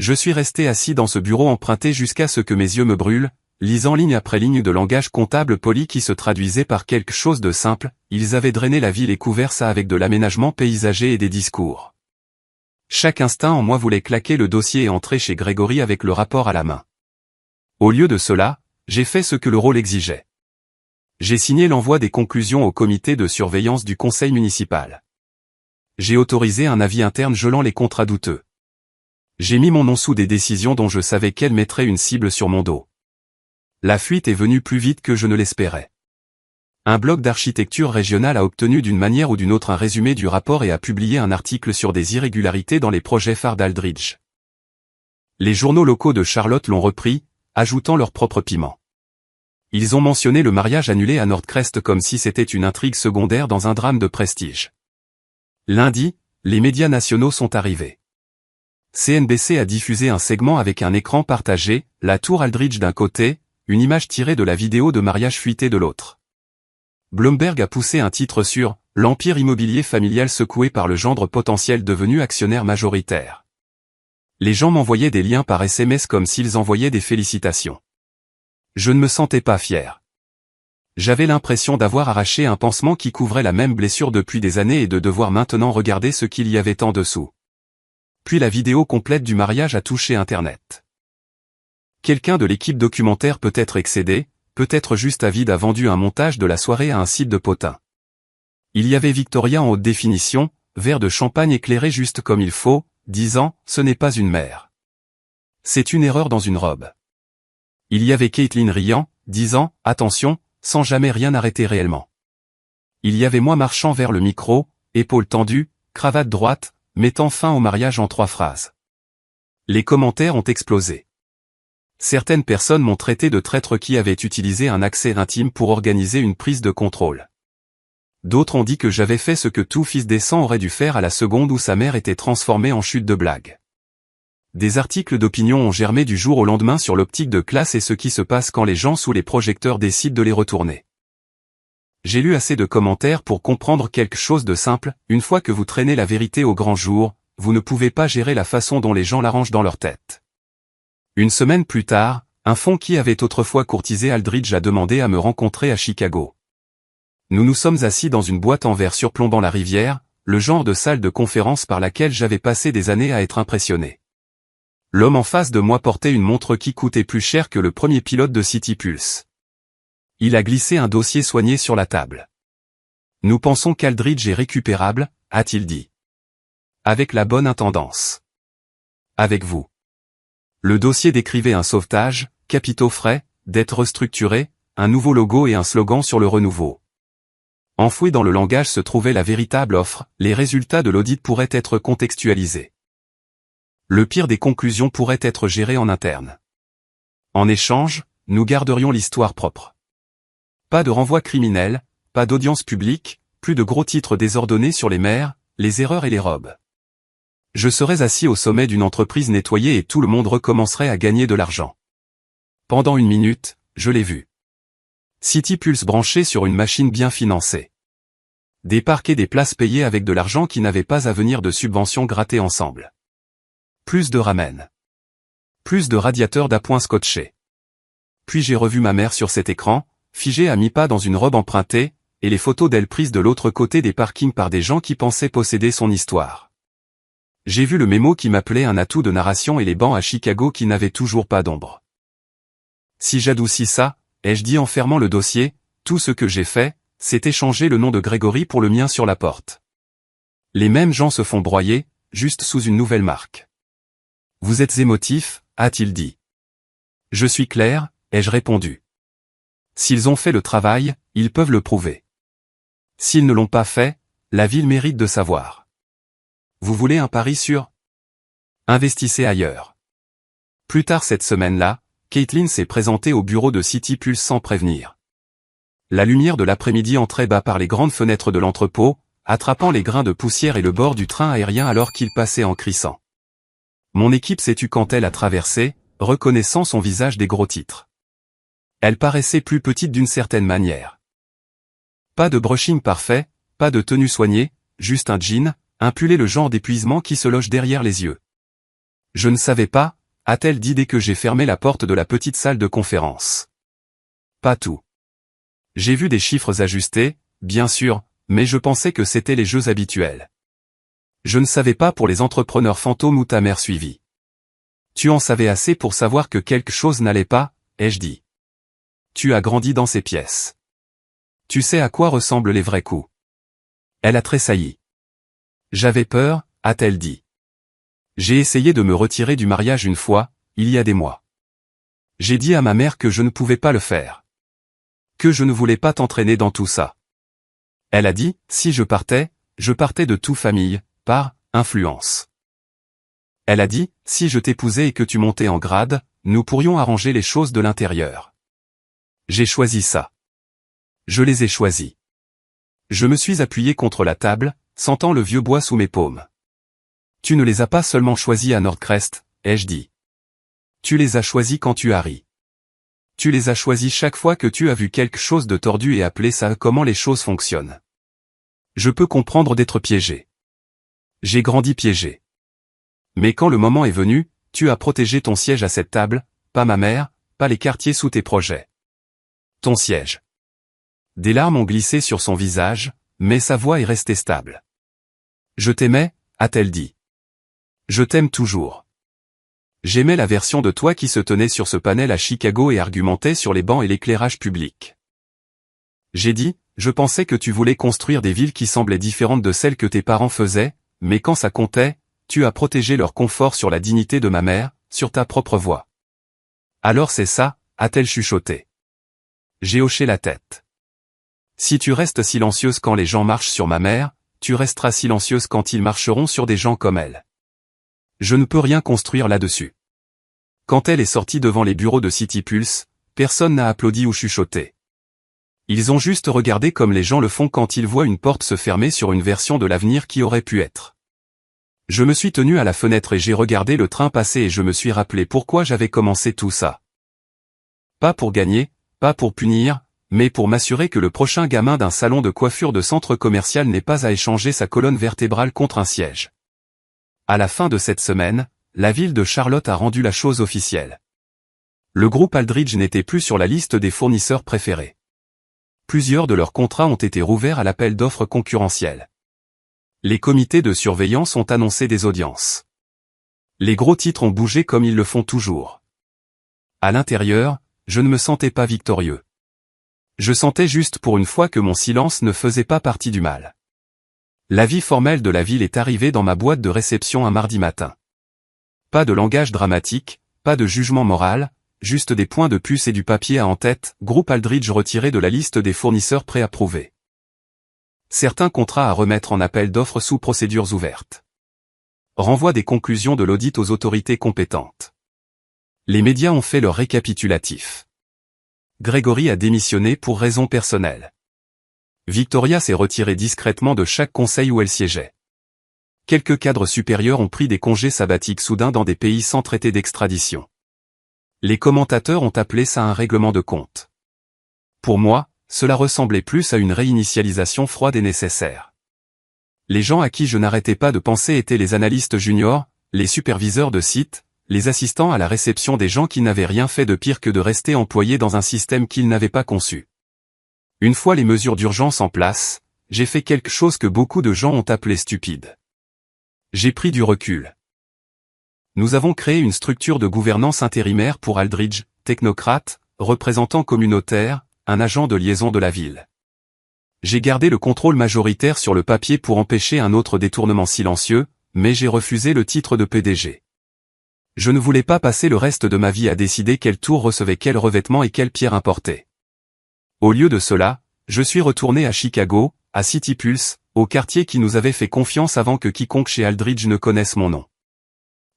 Je suis resté assis dans ce bureau emprunté jusqu'à ce que mes yeux me brûlent, lisant ligne après ligne de langage comptable poli qui se traduisait par quelque chose de simple, ils avaient drainé la ville et couvert ça avec de l'aménagement paysager et des discours. Chaque instinct en moi voulait claquer le dossier et entrer chez Grégory avec le rapport à la main. Au lieu de cela, j'ai fait ce que le rôle exigeait. J'ai signé l'envoi des conclusions au comité de surveillance du conseil municipal. J'ai autorisé un avis interne gelant les contrats douteux. J'ai mis mon nom sous des décisions dont je savais qu'elles mettraient une cible sur mon dos. La fuite est venue plus vite que je ne l'espérais. Un blog d'architecture régionale a obtenu d'une manière ou d'une autre un résumé du rapport et a publié un article sur des irrégularités dans les projets phares d'Aldridge. Les journaux locaux de Charlotte l'ont repris, ajoutant leur propre piment. Ils ont mentionné le mariage annulé à Nordcrest comme si c'était une intrigue secondaire dans un drame de prestige. Lundi, les médias nationaux sont arrivés. CNBC a diffusé un segment avec un écran partagé, la tour Aldridge d'un côté, une image tirée de la vidéo de mariage fuitée de l'autre. Bloomberg a poussé un titre sur « L'empire immobilier familial secoué par le gendre potentiel devenu actionnaire majoritaire ». Les gens m'envoyaient des liens par SMS comme s'ils envoyaient des félicitations. Je ne me sentais pas fier. J'avais l'impression d'avoir arraché un pansement qui couvrait la même blessure depuis des années et de devoir maintenant regarder ce qu'il y avait en dessous. Puis la vidéo complète du mariage a touché Internet. Quelqu'un de l'équipe documentaire peut être excédé, peut-être juste avide a vendu un montage de la soirée à un site de potins. Il y avait Victoria en haute définition, verre de champagne éclairé juste comme il faut, disant « ce n'est pas une mère. C'est une erreur dans une robe ». Il y avait Caitlin riant, disant « attention », sans jamais rien arrêter réellement. Il y avait moi marchant vers le micro, épaules tendues, cravate droite, mettant fin au mariage en 3 phrases. Les commentaires ont explosé. Certaines personnes m'ont traité de traître qui avait utilisé un accès intime pour organiser une prise de contrôle. D'autres ont dit que j'avais fait ce que tout fils décent aurait dû faire à la seconde où sa mère était transformée en chute de blague. Des articles d'opinion ont germé du jour au lendemain sur l'optique de classe et ce qui se passe quand les gens sous les projecteurs décident de les retourner. J'ai lu assez de commentaires pour comprendre quelque chose de simple, une fois que vous traînez la vérité au grand jour, vous ne pouvez pas gérer la façon dont les gens l'arrangent dans leur tête. Une semaine plus tard, un fonds qui avait autrefois courtisé Aldridge a demandé à me rencontrer à Chicago. Nous nous sommes assis dans une boîte en verre surplombant la rivière, le genre de salle de conférence par laquelle j'avais passé des années à être impressionné. L'homme en face de moi portait une montre qui coûtait plus cher que le premier pilote de City Pulse. Il a glissé un dossier soigné sur la table. Nous pensons qu'Aldridge est récupérable, a-t-il dit. Avec la bonne intendance. Avec vous. Le dossier décrivait un sauvetage, capitaux frais, dettes restructurées, un nouveau logo et un slogan sur le renouveau. Enfoui dans le langage se trouvait la véritable offre, les résultats de l'audit pourraient être contextualisés. Le pire des conclusions pourrait être géré en interne. En échange, nous garderions l'histoire propre. Pas de renvoi criminel, pas d'audience publique, plus de gros titres désordonnés sur les mères, les erreurs et les robes. Je serais assis au sommet d'une entreprise nettoyée et tout le monde recommencerait à gagner de l'argent. Pendant 1 minute, je l'ai vu. City Pulse branché sur une machine bien financée. Des parcs et des places payées avec de l'argent qui n'avait pas à venir de subventions grattées ensemble. Plus de ramen. Plus de radiateurs d'appoint scotchés. Puis j'ai revu ma mère sur cet écran, figée à mi-pas dans une robe empruntée, et les photos d'elle prises de l'autre côté des parkings par des gens qui pensaient posséder son histoire. J'ai vu le mémo qui m'appelait un atout de narration et les bancs à Chicago qui n'avaient toujours pas d'ombre. Si j'adoucis ça, ai-je dit en fermant le dossier, tout ce que j'ai fait, c'est échanger le nom de Grégory pour le mien sur la porte. Les mêmes gens se font broyer, juste sous une nouvelle marque. Vous êtes émotif, a-t-il dit. Je suis clair, ai-je répondu. S'ils ont fait le travail, ils peuvent le prouver. S'ils ne l'ont pas fait, la ville mérite de savoir. Vous voulez un pari sur ? Investissez ailleurs. Plus tard cette semaine-là, Caitlin s'est présentée au bureau de City Pulse sans prévenir. La lumière de l'après-midi entrait bas par les grandes fenêtres de l'entrepôt, attrapant les grains de poussière et le bord du train aérien alors qu'il passait en crissant. Mon équipe s'est tue quand elle a traversé, reconnaissant son visage des gros titres. Elle paraissait plus petite d'une certaine manière. Pas de brushing parfait, pas de tenue soignée, juste un jean, un pull et le genre d'épuisement qui se loge derrière les yeux. Je ne savais pas, a-t-elle dit dès que j'ai fermé la porte de la petite salle de conférence. Pas tout. J'ai vu des chiffres ajustés, bien sûr, mais je pensais que c'était les jeux habituels. Je ne savais pas pour les entrepreneurs fantômes où ta mère suivit. Tu en savais assez pour savoir que quelque chose n'allait pas, ai-je dit. Tu as grandi dans ces pièces. Tu sais à quoi ressemblent les vrais coups. Elle a tressailli. J'avais peur, a-t-elle dit. J'ai essayé de me retirer du mariage une fois, il y a des mois. J'ai dit à ma mère que je ne pouvais pas le faire. Que je ne voulais pas t'entraîner dans tout ça. Elle a dit, si je partais de toute famille, par influence. Elle a dit, si je t'épousais et que tu montais en grade, nous pourrions arranger les choses de l'intérieur. J'ai choisi ça. Je les ai choisis. Je me suis appuyé contre la table, sentant le vieux bois sous mes paumes. Tu ne les as pas seulement choisis à Nordcrest, ai-je dit. Tu les as choisis quand tu as ri. Tu les as choisis chaque fois que tu as vu quelque chose de tordu et appelé ça comment les choses fonctionnent. Je peux comprendre d'être piégé. J'ai grandi piégé. Mais quand le moment est venu, tu as protégé ton siège à cette table, pas ma mère, pas les quartiers sous tes projets. Ton siège. Des larmes ont glissé sur son visage, mais sa voix est restée stable. Je t'aimais, a-t-elle dit. Je t'aime toujours. J'aimais la version de toi qui se tenait sur ce panel à Chicago et argumentait sur les bancs et l'éclairage public. J'ai dit, je pensais que tu voulais construire des villes qui semblaient différentes de celles que tes parents faisaient, mais quand ça comptait, tu as protégé leur confort sur la dignité de ma mère, sur ta propre voix. Alors c'est ça, a-t-elle chuchoté. J'ai hoché la tête. Si tu restes silencieuse quand les gens marchent sur ma mère, tu resteras silencieuse quand ils marcheront sur des gens comme elle. Je ne peux rien construire là-dessus. Quand elle est sortie devant les bureaux de City Pulse, personne n'a applaudi ou chuchoté. Ils ont juste regardé comme les gens le font quand ils voient une porte se fermer sur une version de l'avenir qui aurait pu être. Je me suis tenu à la fenêtre et j'ai regardé le train passer et je me suis rappelé pourquoi j'avais commencé tout ça. Pas pour gagner, pas pour punir, mais pour m'assurer que le prochain gamin d'un salon de coiffure de centre commercial n'ait pas à échanger sa colonne vertébrale contre un siège. À la fin de cette semaine, la ville de Charlotte a rendu la chose officielle. Le groupe Aldridge n'était plus sur la liste des fournisseurs préférés. Plusieurs de leurs contrats ont été rouverts à l'appel d'offres concurrentiel. Les comités de surveillance ont annoncé des audiences. Les gros titres ont bougé comme ils le font toujours. À l'intérieur, je ne me sentais pas victorieux. Je sentais juste pour une fois que mon silence ne faisait pas partie du mal. L'avis formel de la ville est arrivé dans ma boîte de réception un mardi matin. Pas de langage dramatique, pas de jugement moral, juste des points de puce et du papier à en-tête, groupe Aldridge retiré de la liste des fournisseurs préapprouvés. Certains contrats à remettre en appel d'offres sous procédures ouvertes. Renvoi des conclusions de l'audit aux autorités compétentes. Les médias ont fait leur récapitulatif. Grégory a démissionné pour raisons personnelles. Victoria s'est retirée discrètement de chaque conseil où elle siégeait. Quelques cadres supérieurs ont pris des congés sabbatiques soudains dans des pays sans traité d'extradition. Les commentateurs ont appelé ça un règlement de compte. Pour moi, cela ressemblait plus à une réinitialisation froide et nécessaire. Les gens à qui je n'arrêtais pas de penser étaient les analystes juniors, les superviseurs de site, les assistants à la réception des gens qui n'avaient rien fait de pire que de rester employés dans un système qu'ils n'avaient pas conçu. Une fois les mesures d'urgence en place, j'ai fait quelque chose que beaucoup de gens ont appelé stupide. J'ai pris du recul. Nous avons créé une structure de gouvernance intérimaire pour Aldridge, technocrate, représentant communautaire, un agent de liaison de la ville. J'ai gardé le contrôle majoritaire sur le papier pour empêcher un autre détournement silencieux, mais j'ai refusé le titre de PDG. Je ne voulais pas passer le reste de ma vie à décider quelle tour recevait quel revêtement et quelle pierre importer. Au lieu de cela, je suis retourné à Chicago, à City Pulse, au quartier qui nous avait fait confiance avant que quiconque chez Aldridge ne connaisse mon nom.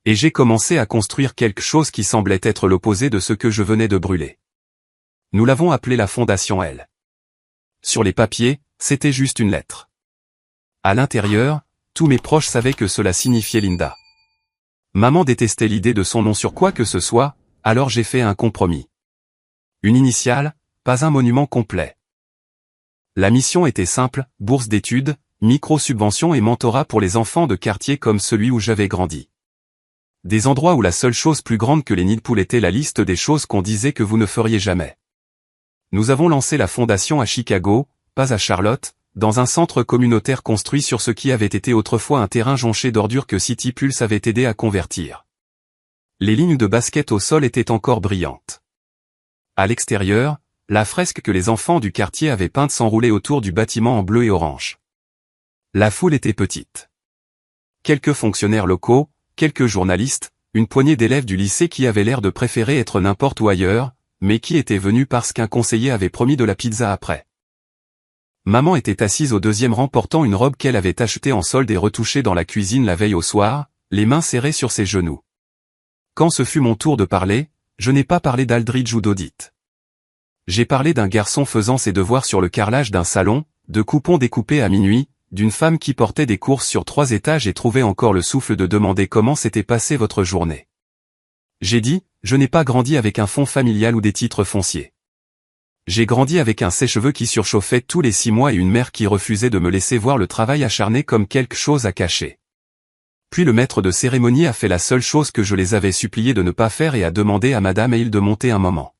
Et j'ai commencé à construire quelque chose qui semblait être l'opposé de ce que je venais de brûler. Nous l'avons appelé la Fondation L. Sur les papiers, c'était juste une lettre. À l'intérieur, tous mes proches savaient que cela signifiait Linda. Maman détestait l'idée de son nom sur quoi que ce soit, alors j'ai fait un compromis. Une initiale, pas un monument complet. La mission était simple, bourse d'études, micro-subventions et mentorat pour les enfants de quartier comme celui où j'avais grandi. Des endroits où la seule chose plus grande que les nids de poules était la liste des choses qu'on disait que vous ne feriez jamais. Nous avons lancé la fondation à Chicago, pas à Charlotte, dans un centre communautaire construit sur ce qui avait été autrefois un terrain jonché d'ordures que City Pulse avait aidé à convertir. Les lignes de basket au sol étaient encore brillantes. À l'extérieur, la fresque que les enfants du quartier avaient peinte s'enroulait autour du bâtiment en bleu et orange. La foule était petite. Quelques fonctionnaires locaux, quelques journalistes, une poignée d'élèves du lycée qui avaient l'air de préférer être n'importe où ailleurs, mais qui étaient venus parce qu'un conseiller avait promis de la pizza après. Maman était assise au deuxième rang portant une robe qu'elle avait achetée en solde et retouchée dans la cuisine la veille au soir, les mains serrées sur ses genoux. Quand ce fut mon tour de parler, je n'ai pas parlé d'Aldridge ou d'Odith. J'ai parlé d'un garçon faisant ses devoirs sur le carrelage d'un salon, de coupons découpés à minuit, d'une femme qui portait des courses sur 3 étages et trouvait encore le souffle de demander comment s'était passée votre journée. J'ai dit, je n'ai pas grandi avec un fonds familial ou des titres fonciers. J'ai grandi avec un sèche-cheveux qui surchauffait tous les 6 mois et une mère qui refusait de me laisser voir le travail acharné comme quelque chose à cacher. Puis le maître de cérémonie a fait la seule chose que je les avais suppliés de ne pas faire et a demandé à Madame Hale de monter un moment.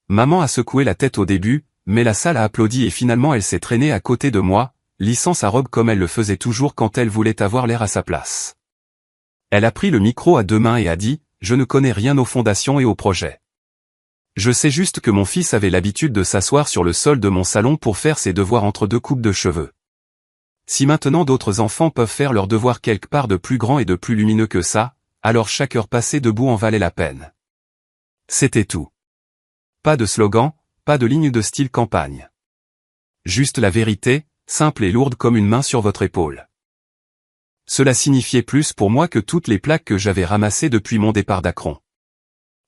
Maman a secoué la tête au début, mais la salle a applaudi et finalement elle s'est traînée à côté de moi, lissant sa robe comme elle le faisait toujours quand elle voulait avoir l'air à sa place. Elle a pris le micro à 2 mains et a dit, « Je ne connais rien aux fondations et aux projets. Je sais juste que mon fils avait l'habitude de s'asseoir sur le sol de mon salon pour faire ses devoirs entre 2 coupes de cheveux. Si maintenant d'autres enfants peuvent faire leurs devoirs quelque part de plus grand et de plus lumineux que ça, alors chaque heure passée debout en valait la peine. » C'était tout. Pas de slogan, pas de ligne de style campagne. Juste la vérité, simple et lourde comme une main sur votre épaule. Cela signifiait plus pour moi que toutes les plaques que j'avais ramassées depuis mon départ d'Akron.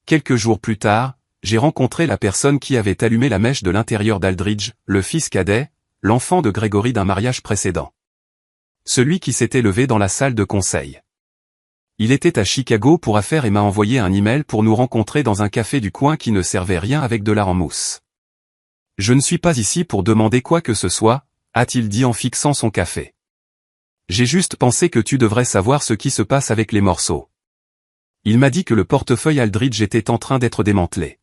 Quelques jours plus tard, j'ai rencontré la personne qui avait allumé la mèche de l'intérieur d'Aldridge, le fils cadet, l'enfant de Gregory d'un mariage précédent. Celui qui s'était levé dans la salle de conseil. Il était à Chicago pour affaires et m'a envoyé un email pour nous rencontrer dans un café du coin qui ne servait rien avec de l'art en mousse. « Je ne suis pas ici pour demander quoi que ce soit », a-t-il dit en fixant son café. « J'ai juste pensé que tu devrais savoir ce qui se passe avec les morceaux. » Il m'a dit que le portefeuille Aldridge était en train d'être démantelé.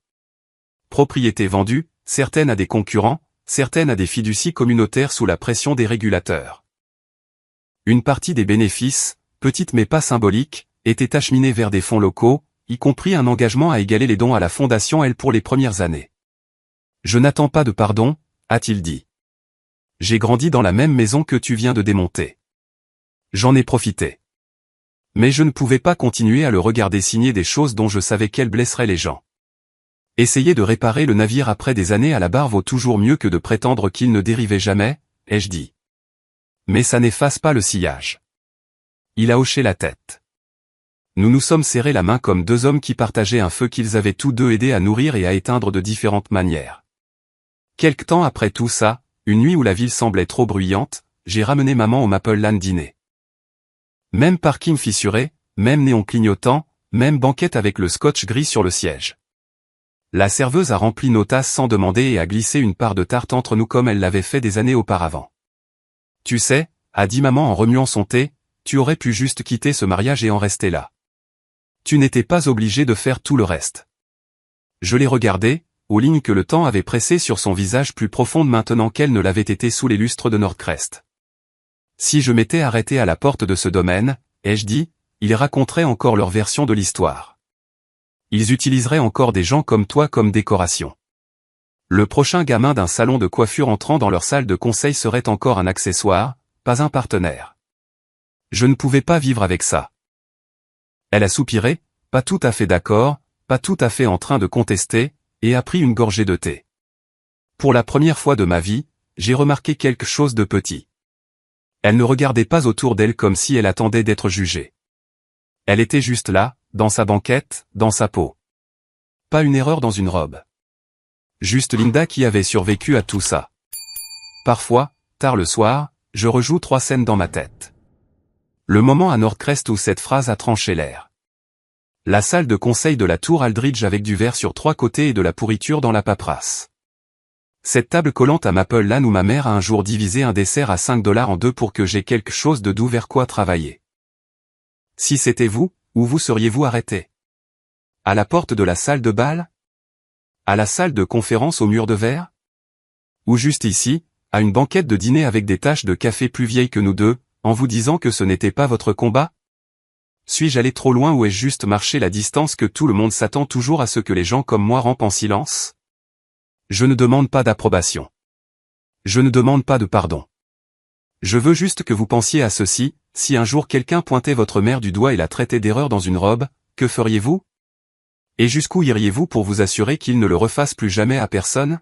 Propriétés vendues, certaines à des concurrents, certaines à des fiducies communautaires sous la pression des régulateurs. Une partie des bénéfices, petite mais pas symbolique, était acheminée vers des fonds locaux, y compris un engagement à égaler les dons à la Fondation L pour les premières années. « Je n'attends pas de pardon, » a-t-il dit. « J'ai grandi dans la même maison que tu viens de démonter. J'en ai profité. Mais je ne pouvais pas continuer à le regarder signer des choses dont je savais qu'elles blesseraient les gens. Essayer de réparer le navire après des années à la barre vaut toujours mieux que de prétendre qu'il ne dérivait jamais, ai-je dit. Mais ça n'efface pas le sillage. » Il a hoché la tête. Nous nous sommes serrés la main comme 2 hommes qui partageaient un feu qu'ils avaient tous 2 aidé à nourrir et à éteindre de différentes manières. Quelque temps après tout ça, une nuit où la ville semblait trop bruyante, j'ai ramené maman au Maple Land dîner. Même parking fissuré, même néon clignotant, même banquette avec le scotch gris sur le siège. La serveuse a rempli nos tasses sans demander et a glissé une part de tarte entre nous comme elle l'avait fait des années auparavant. « Tu sais, » a dit maman en remuant son thé, « tu aurais pu juste quitter ce mariage et en rester là. Tu n'étais pas obligé de faire tout le reste. » Je l'ai regardé, aux lignes que le temps avait pressées sur son visage plus profonde maintenant qu'elle ne l'avait été sous les lustres de Nordcrest. Si je m'étais arrêté à la porte de ce domaine, ai-je dit, ils raconteraient encore leur version de l'histoire. Ils utiliseraient encore des gens comme toi comme décoration. Le prochain gamin d'un salon de coiffure entrant dans leur salle de conseil serait encore un accessoire, pas un partenaire. Je ne pouvais pas vivre avec ça. Elle a soupiré, pas tout à fait d'accord, pas tout à fait en train de contester, et a pris une gorgée de thé. Pour la première fois de ma vie, j'ai remarqué quelque chose de petit. Elle ne regardait pas autour d'elle comme si elle attendait d'être jugée. Elle était juste là, dans sa banquette, dans sa peau. Pas une erreur dans une robe. Juste Linda qui avait survécu à tout ça. Parfois, tard le soir, je rejoue 3 scènes dans ma tête. Le moment à Northcrest où cette phrase a tranché l'air. La salle de conseil de la tour Aldridge avec du verre sur 3 côtés et de la pourriture dans la paperasse. Cette table collante à Maple Lane où ma mère a un jour divisé un dessert à 5$ en 2 pour que j'ai quelque chose de doux vers quoi travailler. Si c'était vous, où vous seriez-vous arrêté? À la porte de la salle de bal? À la salle de conférence au mur de verre? Ou juste ici, à une banquette de dîner avec des taches de café plus vieilles que nous deux, en vous disant que ce n'était pas votre combat? Suis-je allé trop loin ou ai-je juste marché la distance que tout le monde s'attend toujours à ce que les gens comme moi rampent en silence? Je ne demande pas d'approbation. Je ne demande pas de pardon. Je veux juste que vous pensiez à ceci, si un jour quelqu'un pointait votre mère du doigt et la traitait d'erreur dans une robe, que feriez-vous? Et jusqu'où iriez-vous pour vous assurer qu'il ne le refasse plus jamais à personne?